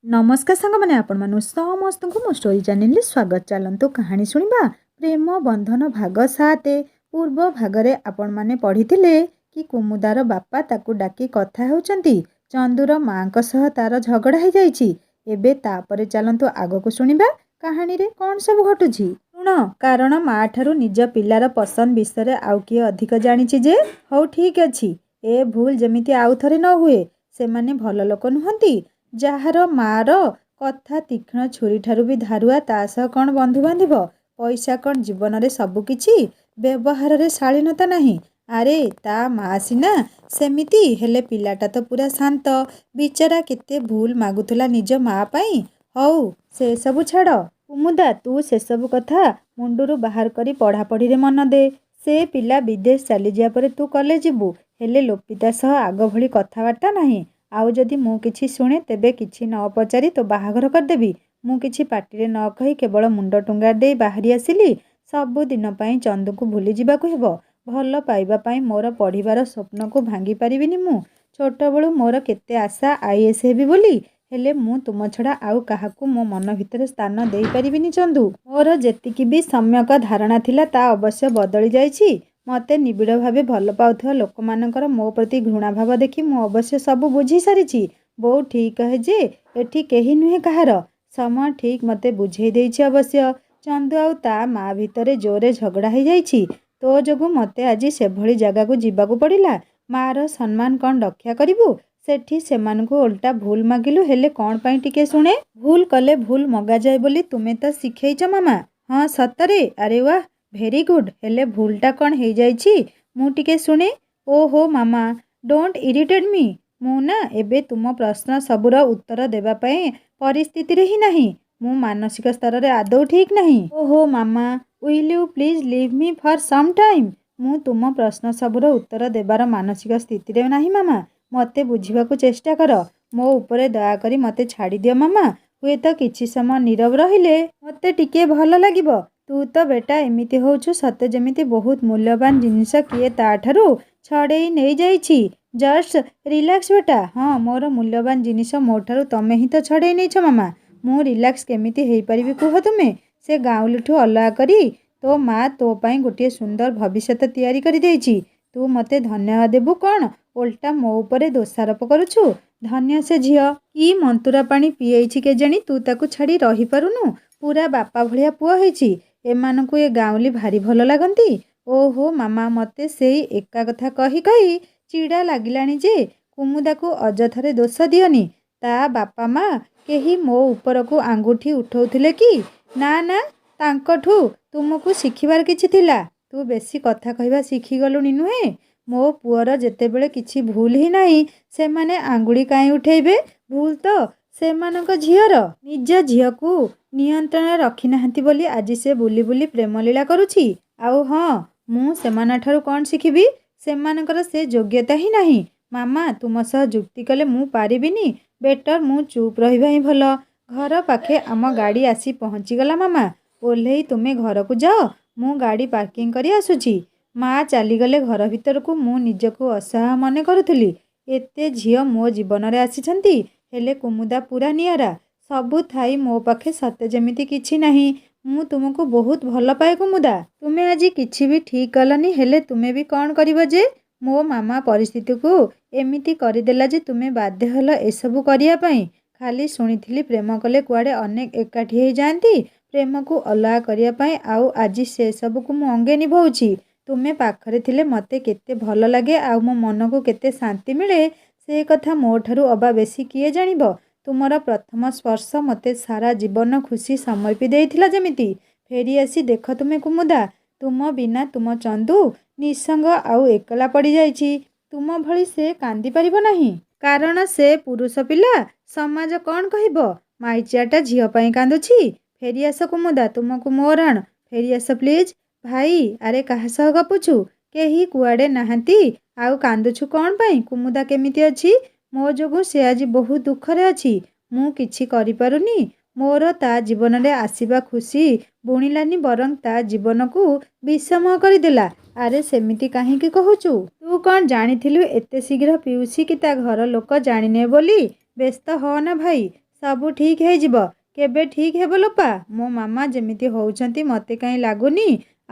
नमस्कार सांग मैंने आपण मानु समस्त को मो स्टोरी चैनल स्वागत। चलतु कहानी शुणा प्रेम बंधन भाग 7। पूर्व भागरे आपण माने पढ़ीथिले कि कुमुदार बापा ताकू डाकी कथा होचंती चंदूर माँ सह तार झगड़ा हो जाइछि। एबे तापरे चलतु आगको शुणिबा कहानी रे कौन सब घटुछि शुण। कारण माँ ठारू निज पिलार पसंद विषय आउ किए अधिक जानिछि जे हौ ठीक अछि ए भूल जेमिति आउ थरे न हुए। से माने भल लोक नुहंती जार मार कथा तीक्ष्ण छुरी ठारू भी धारुआ ता सह कौन बंधु बांधिब। पैसा कौन जीवन रे सबकिछि व्यवहार रे शालीनता नहीं। अरे ता माँ सिना सेमिति हेले पिलाटा तो पूरा शांत बिचारा केते भूल मागुथला निज माँ पाई। हौ से सबु छाड़ कुमुदा तू से सबु कथा मुंडुरु बाहर करी पढ़ापढ़ी रे मन दे। से पिला विदेश चली जा परे तू कले जीवु हेले लोपिता सह आग भली कथबार्ता नहीं। आउ जदि मु किछि शुणे तेबे किछि न पचारि तो बाहाघर करदेबी। मु किछि पाटिरे न कहि केवल मुंड टुंगार दे बाहरी आसिली। सबु दिन पई चंदू को भूली जिबाकु हेबो। भल पाइबा पई मोर पढ़िबार स्वप्न को भांगी परिबिनी। मु छोट बेलू मोर केते आशा आईएएस हेबी बोली हेले मु तुम छड़ा आउ काहाकू मो मन भितर स्थान देई परिबिनी। चंदू मोर जेतिकी भी सम्यक धारणा थिला ता अवश्य बदली जाइछि। मते निबिड़ भावे भल पाउथवा लोक मानकर मो प्रति घृणा भाव देखि मु अवश्य सबु बुझी सारिछि। बो ठीक है जे एठी केही नुहे कहार समय ठीक मते बुझेई देइछि अवश्य। चंदू आउ ता माँ भितरे जोरे झगड़ा हो जाइछि। तो जोगु मते आज सेभली जगह को जीवाकू पड़िला। मार सम्मान कौन रक्षा करिबु सेठी सेमानकु उल्टा भूल मागिलु हेले कौन पाई टिके शुणे। भूल कले भूल मगा जाए बोली तुमे तो शिखेइछ मामा। हाँ सतरे अरे वाह भेरी गुड हेले भूलटा कौन हो जाइछि मु टिके शुणे। ओहो मामा डोंट इरिटेट मी। मु ना एबे तुम प्रश्न सबुर उत्तर देबा पई परिस्थिति रे ही नहीं। मु मानसिक स्तर रे आदौ ठीक नहीं। ओहो मामा will you please leave me for some time. मु तुम प्रश्न सबुर उत्तर देबार मानसिक स्थिति रे नहीं मामा। मते बुझिबाकू चेष्टा कर। मो उपरे दया करी मते छाड़ी दियो मामा। हुए तो किछि समय नीरव रहिले मते टिके भल लागिबो। तू तो बेटा एमिति होछु सते जेमिति बहुत मूल्यवान जिनिस किए ताठारू छड़ेई नहीं जाइछि। जस्ट रिलैक्स बेटा। हाँ मोर मूल्यवान जिनिस मोठारू तमे ही तो छड़ेई नैछ मामा। मु रिलैक्स केमिति हेई परिबि कुह तुमे। से गाउलीठू अलगा करी तो माँ तो पाई गोटे सुंदर भविष्यत तैयारी करि देइछि। तू मते धन्यवाद देबु कौन उल्टा मो उपरे दोषारोप करुछु। धन्य से झियो की मंतुरा पानी पिएछि केजानी तू ताकू छाड़ी रही पारुनु। पूरा बापा भलिया पुआ होइछि। एमानकु ए गाउली भारी भल लागंती। ओहो मामा मते सेई एका कथा कही कही चिड़ा लागिलानी जे कुमुदाकू अजथरे दोष दियोनी। ता बापा माँ केही मो उपरकू आंगुठी उठौथिले कि ना ना तांकठू तुमको शिखिबार किछि थिला। तू बेसी कथा कहवा शिखिगलुनी नुहे। मो पुअर जेतेबेले किछि भूल ही नहीं सेमाने आंगुड़ी काई उठेइबे। भूल तो सेमानक झियर निज झियकू नियंत्रण रखी नाहंती बोली आज से बुली बुली प्रेम लीला करुछि। आउ हाँ मु सेमाना ठारू कौन शिखिबी सेमानकर से योग्यता ही नहीं। मामा तुम सह जुक्ति कले मु पारिबिनी। बेटर मु चुप रहिबा ही भल। घर पाखे आम गाड़ी आसी पहुँची गला मामा। ओल्हेई तुमे घर को जाओ मु गाड़ी पार्किंग करी आसुछि। माँ चलीगले घर भितर को मु निजको असहाय मने करुथुली। एते झियो मो जीवन रे आसीछंती हेले कुमुदा पूरा नियारा। सबु थाई मो पाखे सते जेमिति किछि नहीं। मु तुमको बहुत भल पाए कुमुदा। तुमे आज किछि भी ठीक कलनी हेले तुमे भी कौन करिबो जे मो मामा परिस्थिति को एमिति करिदेला जे तुमे बाध्य हल एसबु करिया पई। खाली शुणिथिली प्रेम कले कुआडे अनेक एकाठी हो जाती प्रेम को अलगा करिया पई। आउ आज से सब को मु अंगे निभाउछि। तुमे पाखरे थिले मते केते भल लागे आउ मो मन को केते शांति मिले से कथा मो ठारू अबा बेसी किए जानिबो। तुमर प्रथम स्पर्श मते सारा जीवन खुशी समर्पी देइथिला जेमिति। फेरी आसी देख तुमे कुमुदा तुम बिना तुम चंदू निसंग आउ एकला पड़ी जाइछि। तुम भली से कांदी परिबो नाही कारण से पुरुष पिला समाज कौन कहिबो। माइचियाटा झियो पई कांदुछि। फेरी आस कुमुदा तुमको मोर आण। फेरी आस प्लीज भाई। अरे काहा सह गपुछु केही कुआडे नाहंती आउ कांदुछु कौन पई। कुमुदा केमिति अछि मो जोगु से आज बहुत दुख रे अछि। मु किछि करि पारुनी। मोर ता जीवन रे आसीबा खुशी बुणिलानी बरं ता जीवन को विषम करिदेला। अरे सेमिति काहींकी कहूचु। तू कौन जानिथिलु एते शीघ्र पिउसी कि ता घर लोक जानिने बोली। व्यस्त हो ना भाई ସବୁ ଠିକ୍ ହେଇଯିବ। କେବେ ଠିକ୍ ହେବ ଲୋପା? ମୋ ମାମା ଯେମିତି ହଉଛନ୍ତି ମୋତେ କାହିଁ ଲାଗୁନି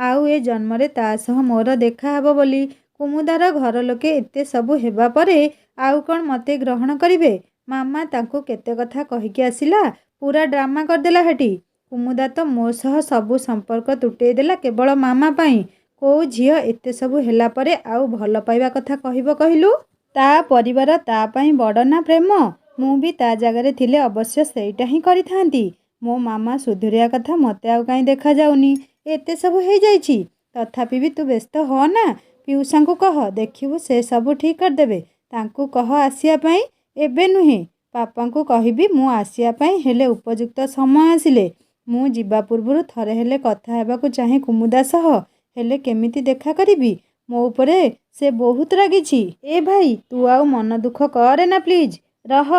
ଆଉ ଏ ଜନ୍ମରେ ତା ସହ ମୋର ଦେଖା ହେବ ବୋଲି। କୁମୁଦାର ଘର ଲୋକେ ଏତେ ସବୁ ହେବା ପରେ ଆଉ କ'ଣ ମୋତେ ଗ୍ରହଣ କରିବେ? ମାମା ତାଙ୍କୁ କେତେ କଥା କହିକି ଆସିଲା, ପୁରା ଡ୍ରାମା କରିଦେଲା ହେଠି। କୁମୁଦା ତ ମୋ ସହ ସବୁ ସମ୍ପର୍କ ତୁଟେଇ ଦେଲା କେବଳ ମାମା ପାଇଁ। କୋଉ ଝିଅ ଏତେ ସବୁ ହେଲା ପରେ ଆଉ ଭଲ ପାଇବା କଥା କହିବ କହିଲୁ? ତା ପରିବାର ତା ପାଇଁ ବଡ଼ ନା ପ୍ରେମ? ମୁଁ ବି ତା ଜାଗାରେ ଥିଲେ ଅବଶ୍ୟ ସେଇଟା ହିଁ କରିଥାନ୍ତି। ମୋ ମାମା ସୁଧୁରିଆ କଥା ମୋତେ ଆଉ କାହିଁ ଦେଖାଯାଉନି। ଏତେ ସବୁ ହେଇଯାଇଛି। ତଥାପି ବି ତୁ ବ୍ୟସ୍ତ ହ ନା। ପିଉସାଙ୍କୁ କହ, ଦେଖିବୁ ସେ ସବୁ ଠିକ୍ କରିଦେବେ। ତାଙ୍କୁ କହ ଆସିବା ପାଇଁ। ଏବେ ନୁହେଁ, ବାପାଙ୍କୁ କହିବି ମୁଁ ଆସିବା ପାଇଁ, ହେଲେ ଉପଯୁକ୍ତ ସମୟ ଆସିଲେ। ମୁଁ ଯିବା ପୂର୍ବରୁ ଥରେ ହେଲେ କଥା ହେବାକୁ ଚାହେଁ କୁମୁଦା ସହ। ହେଲେ କେମିତି ଦେଖା କରିବି? ମୋ ଉପରେ ସେ ବହୁତ ରାଗିଛି। ଏ ଭାଇ, ତୁ ଆଉ ମନ ଦୁଃଖ କରେ ନା ପ୍ଲିଜ୍। ରହ,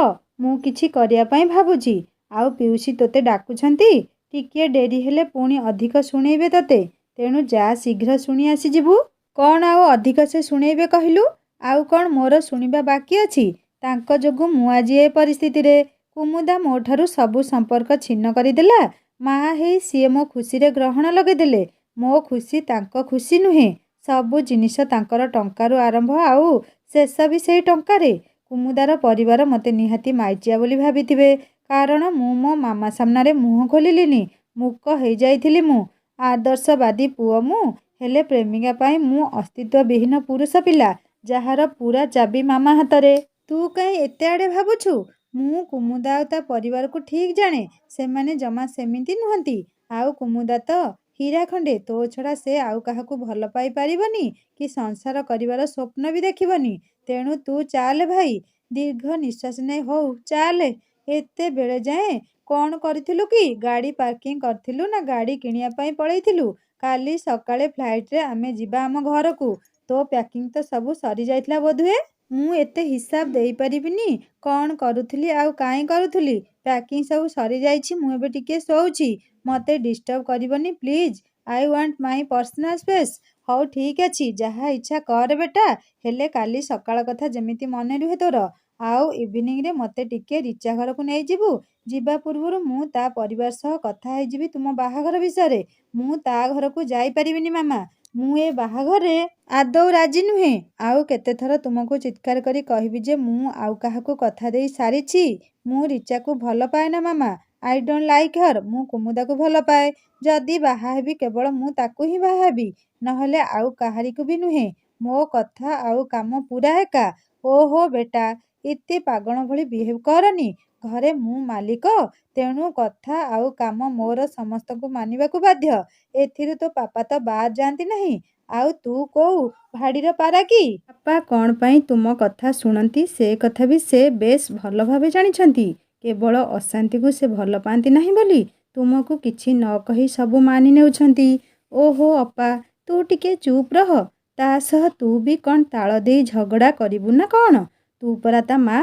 ମୁଁ କିଛି କରିବା ପାଇଁ ଭାବୁଛି। ଆଉ ପିଉସୀ ତୋତେ ଡାକୁଛନ୍ତି। ଟିକିଏ ଡେରି ହେଲେ ପୁଣି ଅଧିକ ଶୁଣେଇବେ ତୋତେ। ତେଣୁ ଯା ଶୀଘ୍ର ଶୁଣି ଆସିଯିବୁ। କ'ଣ ଆଉ ଅଧିକ ସେ ଶୁଣେଇବେ କହିଲୁ? ଆଉ କ'ଣ ମୋର ଶୁଣିବା ବାକି ଅଛି? ତାଙ୍କ ଯୋଗୁଁ ମୁଁ ଆଜି ଏ ପରିସ୍ଥିତିରେ। କୁମୁଦା ମୋ ଠାରୁ ସବୁ ସମ୍ପର୍କ ଛିନ୍ନ କରିଦେଲା। ମା ହେଇ ସିଏ ମୋ ଖୁସିରେ ଗ୍ରହଣ ଲଗେଇଦେଲେ। ମୋ ଖୁସି ତାଙ୍କ ଖୁସି ନୁହେଁ। ସବୁ ଜିନିଷ ତାଙ୍କର ଟଙ୍କାରୁ ଆରମ୍ଭ, ଆଉ ଶେଷ ବି ସେଇ ଟଙ୍କାରେ। କୁମୁଦାର ପରିବାର ମୋତେ ନିହାତି ମାଇଚିଆ ବୋଲି ଭାବିଥିବେ। କାରଣ ମୁଁ ମୋ ମାମା ସାମ୍ନାରେ ମୁହଁ ଖୋଲିଲିନି। ମୂକ ହେଇଯାଇଥିଲି ମୁଁ। ଆଦର୍ଶବାଦୀ ପୁଅ ମୁଁ। ହେଲେ ପ୍ରେମିକା ପାଇଁ ମୁଁ ଅସ୍ତିତ୍ୱବିହୀନ ପୁରୁଷ ପିଲା, ଯାହାର ପୁରା ଚାବି ମାମା ହାତରେ। ତୁ କାହିଁ ଏତେ ଆଡ଼େ ଭାବୁଛୁ? ମୁଁ କୁମୁଦା ଆଉ ତା ପରିବାରକୁ ଠିକ୍ ଜାଣେ। ସେମାନେ ଜମା ସେମିତି ନୁହନ୍ତି। ଆଉ କୁମୁଦା ତ ହୀରା ଖଣ୍ଡେ। ତୋ ଛଡ଼ା ସେ ଆଉ କାହାକୁ ଭଲ ପାଇ ପାରିବନି କି ସଂସାର କରିବାର ସ୍ୱପ୍ନ ବି ଦେଖିବନି। ତେଣୁ ତୁ ଚାଲେ ଭାଇ। ଦୀର୍ଘ ନିଶ୍ୱାସ ନେଇ ହଉ ଚାଲେ। ଏତେବେଳେ ଯାଏଁ କ'ଣ କରିଥିଲୁ କି? ଗାଡ଼ି ପାର୍କିଂ କରିଥିଲୁ ନା ଗାଡ଼ି କିଣିବା ପାଇଁ ପଳେଇଥିଲୁ? କାଲି ସକାଳେ ଫ୍ଲାଇଟ୍ରେ ଆମେ ଯିବା ଆମ ଘରକୁ। ତୋ ପ୍ୟାକିଂ ତ ସବୁ ସରିଯାଇଥିଲା ବୋଧହୁଏ। ମୁଁ ଏତେ ହିସାବ ଦେଇପାରିବିନି କ'ଣ କରୁଥିଲି ଆଉ କାହିଁ କରୁଥିଲି। ପ୍ୟାକିଂ ସବୁ ସରିଯାଇଛି। ମୁଁ ଏବେ ଟିକିଏ ଶୋଉଛି। ମୋତେ ଡିଷ୍ଟର୍ବ କରିବନି please. I want my personal space. ହଉ ଠିକ୍ ଅଛି, ଯାହା ଇଚ୍ଛା କର ବେଟା। ହେଲେ କାଲି ସକାଳ କଥା ଯେମିତି ମନେ ରୁହେ ତୋର। ଆଉ ଇଭିନିଂରେ ମୋତେ ଟିକିଏ ରିଚା ଘରକୁ ନେଇଯିବୁ। ଯିବା ପୂର୍ବରୁ ମୁଁ ତା ପରିବାର ସହ କଥା ହେଇଯିବି ତୁମ ବାହାଘର ବିଷୟରେ। ମୁଁ ତା ଘରକୁ ଯାଇପାରିବିନି ମାମା। ମୁଁ ଏ ବାହାଘରରେ ଆଦୌ ରାଜି ନୁହେଁ। ଆଉ କେତେଥର ତୁମକୁ ଚିତ୍କାର କରି କହିବି ଯେ ମୁଁ ଆଉ କାହାକୁ କଥା ଦେଇ ସାରିଛି। ମୁଁ ରିଚାକୁ ଭଲ ପାଏ ନା ମାମା। ଆଇ ଡୋଣ୍ଟ ଲାଇକ୍ ହର୍। ମୁଁ କୁମୁଦାକୁ ଭଲ ପାଏ। ଯଦି ବାହା ହେବି କେବଳ ମୁଁ ତାକୁ ହିଁ ବାହା ହେବି, ନହେଲେ ଆଉ କାହାରିକୁ ବି ନୁହେଁ। ମୋ କଥା ଆଉ କାମ ପୁରା ଏକା। ଓହୋ ବେଟା, ଏତେ ପାଗଳ ଭଳି ବିହେଭ୍ କରନି। ଘରେ ମୁଁ ମାଲିକ, ତେଣୁ କଥା ଆଉ କାମ ମୋର ସମସ୍ତଙ୍କୁ ମାନିବାକୁ ବାଧ୍ୟ। ଏଥିରୁ ତୋ ବାପା ତ ବାଦ୍ ଯାଆନ୍ତି ନାହିଁ। ଆଉ ତୁ କୋଉ ଭାଡ଼ିର ପାରା କି? ବାପା କ'ଣ ପାଇଁ ତୁମ କଥା ଶୁଣନ୍ତି ସେ କଥା ବି ସେ ବେଶ୍ ଭଲ ଭାବେ ଜାଣିଛନ୍ତି। କେବଳ ଅଶାନ୍ତିକୁ ସେ ଭଲ ପାଆନ୍ତି ନାହିଁ ବୋଲି ତୁମକୁ କିଛି ନ କହି ସବୁ ମାନି ନେଉଛନ୍ତି। ଓହୋ ଅପା, ତୁ ଟିକେ ଚୁପ୍ ରହ। ତା ସହ ତୁ ବି କ'ଣ ତାଳ ଦେଇ ଝଗଡ଼ା କରିବୁ ନା କ'ଣ? ତୁ ପରା ତା ମା।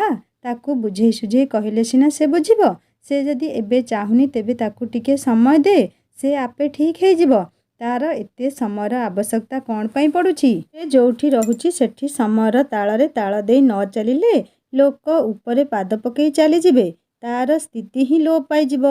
ତାକୁ ବୁଝେଇ ସୁଝେଇ କହିଲେ ସିନା ସେ ବୁଝିବ। ସେ ଯଦି ଏବେ ଚାହୁଁନି ତେବେ ତାକୁ ଟିକେ ସମୟ ଦେ। ସେ ଆପେ ଠିକ୍ ହେଇଯିବ। ତାର ଏତେ ସମୟର ଆବଶ୍ୟକତା କ'ଣ ପାଇଁ ପଡ଼ୁଛି? ସେ ଯୋଉଠି ରହୁଛି ସେଠି ସମୟର ତାଳରେ ତାଳ ଦେଇ ନ ଚାଲିଲେ ଲୋକ ଉପରେ ପାଦ ପକେଇ ଚାଲିଯିବେ। ତାର ସ୍ଥିତି ହିଁ ଲୋପ ପାଇଯିବ।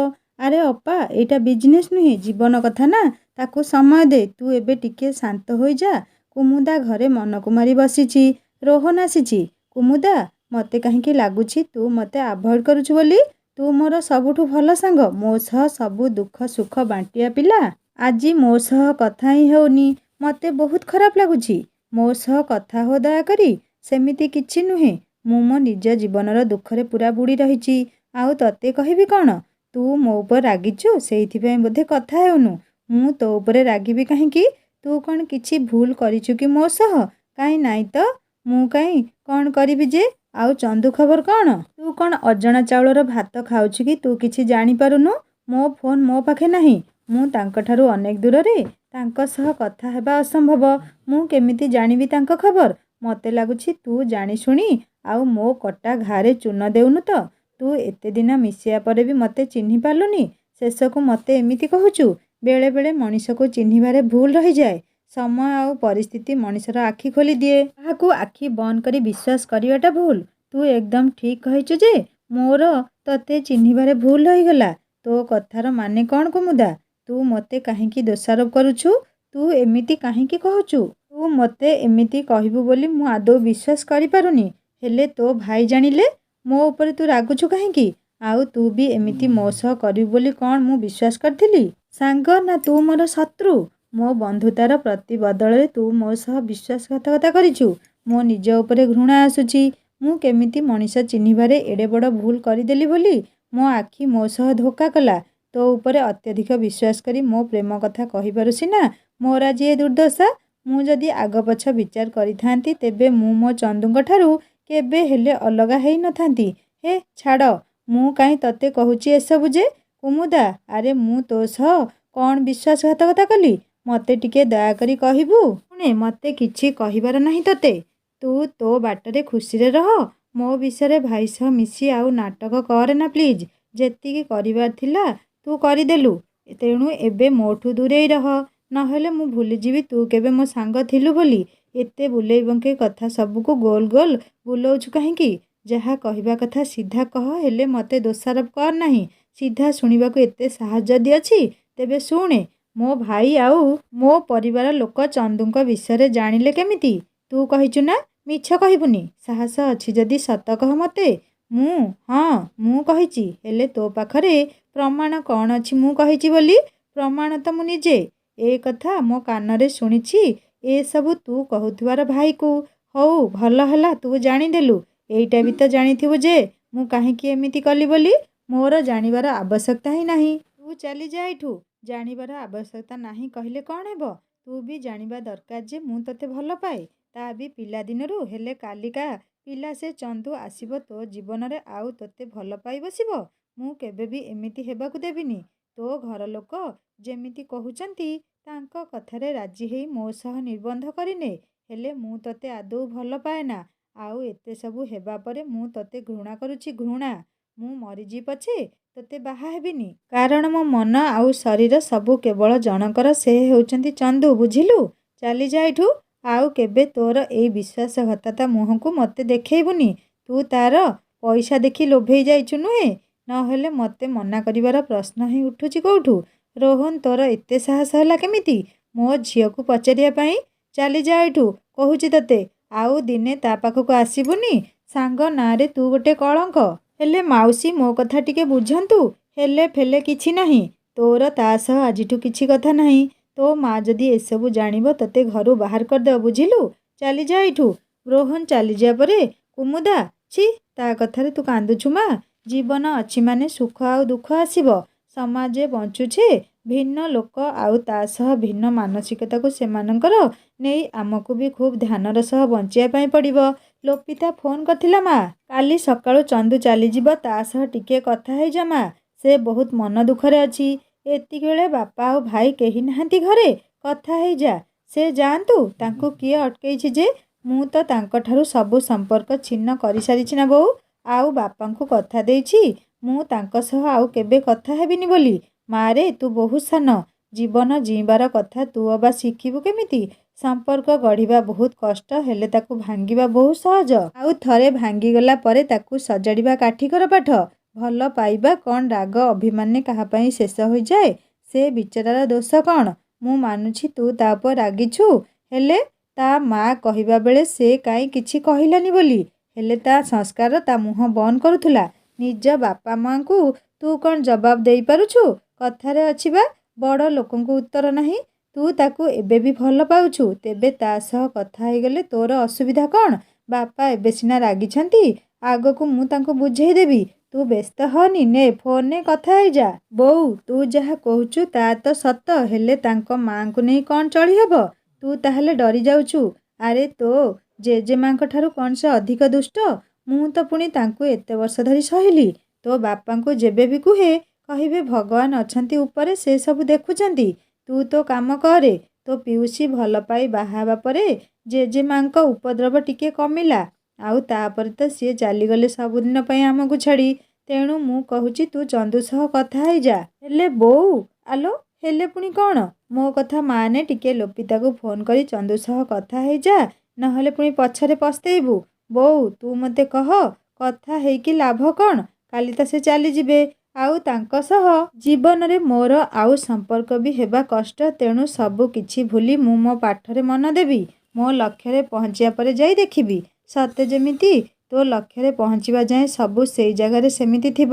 ଆରେ ଅପା, ଏଇଟା ବିଜନେସ୍ ନୁହେଁ, ଜୀବନ କଥା ନା। ତାକୁ ସମୟ ଦେ। ତୁ ଏବେ ଟିକେ ଶାନ୍ତ ହୋଇଯା। କୁମୁଦା ଘରେ ମନକୁ ମାରି ବସିଛି। ରୋହନ ଆସିଛି। କୁମୁଦା, ମୋତେ କାହିଁକି ଲାଗୁଛି ତୁ ମୋତେ ଆଭଏଡ଼୍ କରୁଛୁ ବୋଲି। ତୁ ମୋର ସବୁଠୁ ଭଲ ସାଙ୍ଗ। ମୋ ସହ ସବୁ ଦୁଃଖ ସୁଖ ବାଣ୍ଟିଆ ପିଲା। ଆଜି ମୋ ସହ କଥା ହିଁ ହେଉନି। ମୋତେ ବହୁତ ଖରାପ ଲାଗୁଛି। ମୋ ସହ କଥା ହୋ ଦୟାକରି। ସେମିତି କିଛି ନୁହେଁ। ମୁଁ ମୋ ନିଜ ଜୀବନର ଦୁଃଖରେ ପୁରା ବୁଡ଼ି ରହିଛି। ଆଉ ତତେ କହିବି କ'ଣ? ତୁ ମୋ ଉପରେ ରାଗିଛୁ, ସେଇଥିପାଇଁ ବୋଧେ କଥା ହେଉନୁ। ମୁଁ ତୋ ଉପରେ ରାଗିବି କାହିଁକି? ତୁ କ'ଣ କିଛି ଭୁଲ କରିଛୁ କି ମୋ ସହ? କାହିଁ ନାଇଁ ତ। ମୁଁ କାହିଁ କ'ଣ କରିବି ଯେ? ଆଉ ଚନ୍ଦୁ ଖବର କ'ଣ? ତୁ କ'ଣ ଅଜଣା ଚାଉଳର ଭାତ ଖାଉଛୁ କି ତୁ କିଛି ଜାଣିପାରୁନୁ? ମୋ ଫୋନ୍ ମୋ ପାଖେ ନାହିଁ। ମୁଁ ତାଙ୍କଠାରୁ ଅନେକ ଦୂରରେ। ତାଙ୍କ ସହ କଥା ହେବା ଅସମ୍ଭବ। ମୁଁ କେମିତି ଜାଣିବି ତାଙ୍କ ଖବର? ମୋତେ ଲାଗୁଛି ତୁ ଜାଣିଶୁଣି ଆଉ ମୋ କଟା ଘାରେ ଚୂନ ଦେଉନୁ ତ। ତୁ ଏତେ ଦିନ ମିଶିବା ପରେ ବି ମୋତେ ଚିହ୍ନି ପାରିଲୁନି। ଶେଷକୁ ମୋତେ ଏମିତି କହୁଛୁ। ବେଳେବେଳେ ମଣିଷକୁ ଚିହ୍ନିବାରେ ଭୁଲ ରହିଯାଏ। ସମୟ ଆଉ ପରିସ୍ଥିତି ମଣିଷର ଆଖି ଖୋଲିଦିଏ। କାହାକୁ ଆଖି ବନ୍ଦ କରି ବିଶ୍ୱାସ କରିବାଟା ଭୁଲ। ତୁ ଏକଦମ ଠିକ୍ କହିଛୁ ଯେ ମୋର ତ ତତେ ଚିହ୍ନିବାରେ ଭୁଲ ହୋଇଗଲା। ତୋ କଥାର ମାନେ କ'ଣ କୁମୁଦା? ତୁ ମୋତେ କାହିଁକି ଦୋଷାରୋପ କରୁଛୁ? ତୁ ଏମିତି କାହିଁକି କହୁଛୁ? ତୁ ମୋତେ ଏମିତି କହିବୁ ବୋଲି ମୁଁ ଆଦୌ ବିଶ୍ୱାସ କରିପାରୁନି। ହେଲେ ତୋ ଭାଇ ଜାଣିଲେ? ମୋ ଉପରେ ତୁ ରାଗୁଛୁ କାହିଁକି? ଆଉ ତୁ ବି ଏମିତି ମୋ ସହ କରିବୁ ବୋଲି କ'ଣ ମୁଁ ବିଶ୍ୱାସ କରିଥିଲି? ସାଙ୍ଗ ନା ତୁ ମୋର ଶତ୍ରୁ? ମୋ ବନ୍ଧୁତାର ପ୍ରତିବଦଳରେ ତୁ ମୋ ସହ ବିଶ୍ୱାସଘାତକତା କରିଛୁ। ମୋ ନିଜ ଉପରେ ଘୃଣା ଆସୁଛି। ମୁଁ କେମିତି ମଣିଷ ଚିହ୍ନିବାରେ ଏଡ଼େ ବଡ଼ ଭୁଲ କରିଦେଲି ବୋଲି ମୋ ଆଖି ମୋ ସହ ଧୋକା କଲା। ତୋ ଉପରେ ଅତ୍ୟଧିକ ବିଶ୍ୱାସ କରି ମୋ ପ୍ରେମ କଥା କହିବାରୁ ସିନା ମୋର ଆଜି ଏ ଦୁର୍ଦ୍ଦଶା। ମୁଁ ଯଦି ଆଗ ପଛ ବିଚାର କରିଥାନ୍ତି ତେବେ ମୁଁ ମୋ ଚନ୍ଦୁଙ୍କ ଠାରୁ କେବେ ହେଲେ ଅଲଗା ହେଇନଥାନ୍ତି। ହେ ଛାଡ଼, ମୁଁ କାହିଁ ତତେ କହୁଛି ଏସବୁ ଯେ? କୁମୁଦା, ଆରେ ମୁଁ ତୋ ସହ କ'ଣ ବିଶ୍ୱାସଘାତକତା କଲି? ମୋତେ ଟିକେ ଦୟାକରି କହିବୁ? ଶୁଣେ, ମୋତେ କିଛି କହିବାର ନାହିଁ ତତେ। ତୁ ତୋ ବାଟରେ ଖୁସିରେ ରହ। ମୋ ବିଷୟରେ ଭାଇ ସହ ମିଶି ଆଉ ନାଟକ କରେନା ପ୍ଲିଜ୍। ଯେତିକି କରିବାର ଥିଲା ତୁ କରିଦେଲୁ। ତେଣୁ ଏବେ ମୋଠୁ ଦୂରେଇ ରହ। ନହେଲେ ମୁଁ ଭୁଲିଯିବି ତୁ କେବେ ମୋ ସାଙ୍ଗ ଥିଲୁ ବୋଲି। ଏତେ ବୁଲେଇ ବଙ୍କେଇ କଥା ସବୁକୁ ଗୋଲ ଗୋଲ ବୁଲଉଛୁ କାହିଁକି? ଯାହା କହିବା କଥା ସିଧା କହ, ହେଲେ ମୋତେ ଦୋଷାରୋପ କର ନାହିଁ। ସିଧା ଶୁଣିବାକୁ ଏତେ ସାହସ ଯଦି ଅଛି ତେବେ ଶୁଣେ। ମୋ ଭାଇ ଆଉ ମୋ ପରିବାର ଲୋକ ଚନ୍ଦୁଙ୍କ ବିଷୟରେ ଜାଣିଲେ କେମିତି? ତୁ କହିଛୁ ନା? ମିଛ କହିବୁନି। ସାହସ ଅଛି ଯଦି ସତ କହ ମୋତେ। ହଁ, ମୁଁ କହିଛି। ହେଲେ ତୋ ପାଖରେ ପ୍ରମାଣ କ'ଣ ଅଛି ମୁଁ କହିଛି ବୋଲି? ପ୍ରମାଣ ତ ମୁଁ ନିଜେ ଏ କଥା ମୋ କାନରେ ଶୁଣିଛି। ଏସବୁ ତୁ କହୁଥିବାର ଭାଇକୁ। ହଉ, ଭଲ ହେଲା ତୁ ଜାଣିଦେଲୁ। ଏଇଟା ବି ତ ଜାଣିଥିବୁ ଯେ ମୁଁ କାହିଁକି ଏମିତି କଲି ବୋଲି। ମୋର ଜାଣିବାର ଆବଶ୍ୟକତା ହିଁ ନାହିଁ। ତୁ ଚାଲିଯା ଏଇଠୁ। ଜାଣିବାର ଆବଶ୍ୟକତା ନାହିଁ କହିଲେ କ'ଣ ହେବ? ତୁ ବି ଜାଣିବା ଦରକାର ଯେ ମୁଁ ତତେ ଭଲ ପାଏ। ତା ବି ପିଲାଦିନରୁ। ହେଲେ କାଲିକା ପିଲା ସେ ଚନ୍ଦୁ ଆସିବ ତୋ ଜୀବନରେ ଆଉ ତୋତେ ଭଲ ପାଇ ବସିବ। ମୁଁ କେବେ ବି ଏମିତି ହେବାକୁ ଦେବିନି। ତୋ ଘର ଲୋକ ଯେମିତି କହୁଛନ୍ତି ତାଙ୍କ କଥାରେ ରାଜି ହେଇ ମୋ ସହ ନିର୍ବନ୍ଧ କରିନେ। ହେଲେ ମୁଁ ତତେ ଆଦୌ ଭଲ ପାଏନା। ଆଉ ଏତେ ସବୁ ହେବା ପରେ ମୁଁ ତତେ ଘୃଣା କରୁଛି, ଘୃଣା। ମୁଁ ମରିଯିବି ପଛେ ତତେ ବାହା ହେବିନି। କାରଣ ମୋ ମନ ଆଉ ଶରୀର ସବୁ କେବଳ ଜଣଙ୍କର, ସେ ହେଉଛନ୍ତି ଚନ୍ଦୁ, ବୁଝିଲୁ? ଚାଲିଯା ଏଇଠୁ। ଆଉ କେବେ ତୋର ଏଇ ବିଶ୍ୱାସଘାତକତା ମୁହଁକୁ ମୋତେ ଦେଖେଇବୁନି। ତୁ ତାର ପଇସା ଦେଖି ଲୋଭେଇ ଯାଇଛୁ ନୁହେଁ? ନହେଲେ ମୋତେ ମନା କରିବାର ପ୍ରଶ୍ନ ହିଁ ଉଠୁଛି କୋଉଠୁ? ରୋହନ, ତୋର ଏତେ ସାହସ ହେଲା କେମିତି ମୋ ଝିଅକୁ ପଚାରିବା ପାଇଁ? ଚାଲିଯା ଏଇଠୁ କହୁଛି ତତେ। ଆଉ ଦିନେ ତା ପାଖକୁ ଆସିବୁନି। ସାଙ୍ଗ ନାଁରେ ତୁ ଗୋଟେ କଳଙ୍କ। ହେଲେ ମାଉସୀ, ମୋ କଥା ଟିକେ ବୁଝନ୍ତୁ। ହେଲେ ଫେଲେ କିଛି ନାହିଁ। ତୋର ତା ସହ ଆଜିଠୁ କିଛି କଥା ନାହିଁ। ତୋ ମା ଯଦି ଏସବୁ ଜାଣିବ ତତେ ଘରୁ ବାହାର କରିଦେବ, ବୁଝିଲୁ? ଚାଲିଯା ଏଇଠୁ। ରୋହନ ଚାଲିଯିବା ପରେ କୁମୁଦା, ଛି, ତା କଥାରେ ତୁ କାନ୍ଦୁଛୁ ମା? ଜୀବନ ଅଛି ମାନେ ସୁଖ ଆଉ ଦୁଃଖ ଆସିବ। ସମାଜରେ ବଞ୍ଚୁଛେ ଭିନ୍ନ ଲୋକ ଆଉ ତା ସହ ଭିନ୍ନ ମାନସିକତାକୁ ସେମାନଙ୍କର ନେଇ ଆମକୁ ବି ଖୁବ୍ ଧ୍ୟାନର ସହ ବଞ୍ଚିବା ପାଇଁ ପଡ଼ିବ। ଲୋପିତା ଫୋନ କରିଥିଲା ମା। କାଲି ସକାଳୁ ଚନ୍ଦୁ ଚାଲିଯିବ, ତା ସହ ଟିକେ କଥା ହେଇଯା ମା। ସେ ବହୁତ ମନ ଦୁଃଖରେ ଅଛି। ଏତିକିବେଳେ ବାପା ଆଉ ଭାଇ କେହି ନାହାନ୍ତି ଘରେ। କଥା ହେଇଯା। ସେ ଯାଆନ୍ତୁ, ତାଙ୍କୁ କିଏ ଅଟକେଇଛି ଯେ? ମୁଁ ତ ତାଙ୍କଠାରୁ ସବୁ ସମ୍ପର୍କ ଛିନ୍ନ କରିସାରିଛି ନା ବୋଉ। ଆଉ ବାପାଙ୍କୁ କଥା ଦେଇଛି ମୁଁ ତାଙ୍କ ସହ ଆଉ କେବେ କଥା ହେବିନି ବୋଲି। ମାରେ, ତୁ ବହୁତ ସାନ। ଜୀବନ ଜୀଇଁବାର କଥା ତୁ ଅବା ଶିଖିବୁ କେମିତି? ସମ୍ପର୍କ ଗଢ଼ିବା ବହୁତ କଷ୍ଟ, ହେଲେ ତାକୁ ଭାଙ୍ଗିବା ବହୁତ ସହଜ। ଆଉ ଥରେ ଭାଙ୍ଗିଗଲା ପରେ ତାକୁ ସଜାଡ଼ିବା କାଠିକର ପାଠ। ଭଲ ପାଇବା କ'ଣ ରାଗ ଅଭିମାନରେ କାହା ପାଇଁ ଶେଷ ହୋଇଯାଏ? ସେ ବିଚରାର ଦୋଷ କ'ଣ? ମୁଁ ମାନୁଛି ତୁ ତା ଉପରେ ରାଗିଛୁ। ହେଲେ ତା ମା କହିବା ବେଳେ ସେ କାହିଁ କିଛି କହିଲାନି ବୋଲି। ହେଲେ ତା ସଂସ୍କାର ତା ମୁହଁ ବନ୍ଦ କରୁଥିଲା। ନିଜ ବାପା ମାଆଙ୍କୁ ତୁ କ'ଣ ଜବାବ ଦେଇପାରୁଛୁ? କଥାରେ ଅଛି ବା, ବଡ଼ ଲୋକଙ୍କୁ ଉତ୍ତର ନାହିଁ। ତୁ ତାକୁ ଏବେ ବି ଭଲ ପାଉଛୁ। ତେବେ ତା ସହ କଥା ହେଇଗଲେ ତୋର ଅସୁବିଧା କ'ଣ? ବାପା ଏବେ ସିନା ରାଗିଛନ୍ତି, ଆଗକୁ ମୁଁ ତାଙ୍କୁ ବୁଝେଇ ଦେବି। ତୁ ବ୍ୟସ୍ତ ହନି, ନେ ଫୋନରେ କଥା ହେଇଯା। ବୋଉ, ତୁ ଯାହା କହୁଛୁ ତା ତ ସତ। ହେଲେ ତାଙ୍କ ମାଆଙ୍କୁ ନେଇ କ'ଣ ଚଳି ହେବ? ତୁ ତାହେଲେ ଡରି ଯାଉଛୁ? ଆରେ ତୋ ଜେଜେମାଙ୍କ ଠାରୁ କ'ଣ ସେ ଅଧିକ ଦୁଷ୍ଟ? ମୁଁ ତ ପୁଣି ତାଙ୍କୁ ଏତେ ବର୍ଷ ଧରି ସହିଲି। ତୋ ବାପାଙ୍କୁ ଯେବେ ବି କୁହେ କହିବେ ଭଗବାନ ଅଛନ୍ତି ଉପରେ, ସେ ସବୁ ଦେଖୁଛନ୍ତି। ତୁ ତୋ କାମ କରେ। ତୋ ପିଉସୀ ଭଲ ପାଇ ବାହା ହେବା ପରେ ଜେଜେମାଙ୍କ ଉପଦ୍ରବ ଟିକେ କମିଲା। ଆଉ ତାପରେ ତ ସିଏ ଚାଲିଗଲେ ସବୁଦିନ ପାଇଁ ଆମକୁ ଛାଡ଼ି। ତେଣୁ ମୁଁ କହୁଛି ତୁ ଚନ୍ଦୁ ସହ କଥା ହେଇଯା। ହେଲେ ବୋଉ, ଆଲୋ, ହେଲେ ପୁଣି କ'ଣ? ମୋ କଥା ମାନେ ଟିକେ। ଲୋପିତାକୁ ଫୋନ କରି ଚନ୍ଦୁ ସହ କଥା ହେଇଯା, ନହେଲେ ପୁଣି ପଛରେ ପସ୍ତେଇବୁ। ବୋଉ, ତୁ ମୋତେ କହ, କଥା ହେଇକି ଲାଭ କ'ଣ? କାଲି ତ ସେ ଚାଲିଯିବେ, ଆଉ ତାଙ୍କ ସହ ଜୀବନରେ ମୋର ଆଉ ସମ୍ପର୍କ ବି ହେବା କଷ୍ଟ। ତେଣୁ ସବୁ କିଛି ଭୁଲି ମୁଁ ମୋ ପାଠରେ ମନ ଦେବି। ମୋ ଲକ୍ଷ୍ୟରେ ପହଞ୍ଚିବା ପରେ ଯାଇ ଦେଖିବି। ସତେ ଯେମିତି ତୋ ଲକ୍ଷ୍ୟରେ ପହଞ୍ଚିବା ଯାଏଁ ସବୁ ସେଇ ଜାଗାରେ ସେମିତି ଥିବ।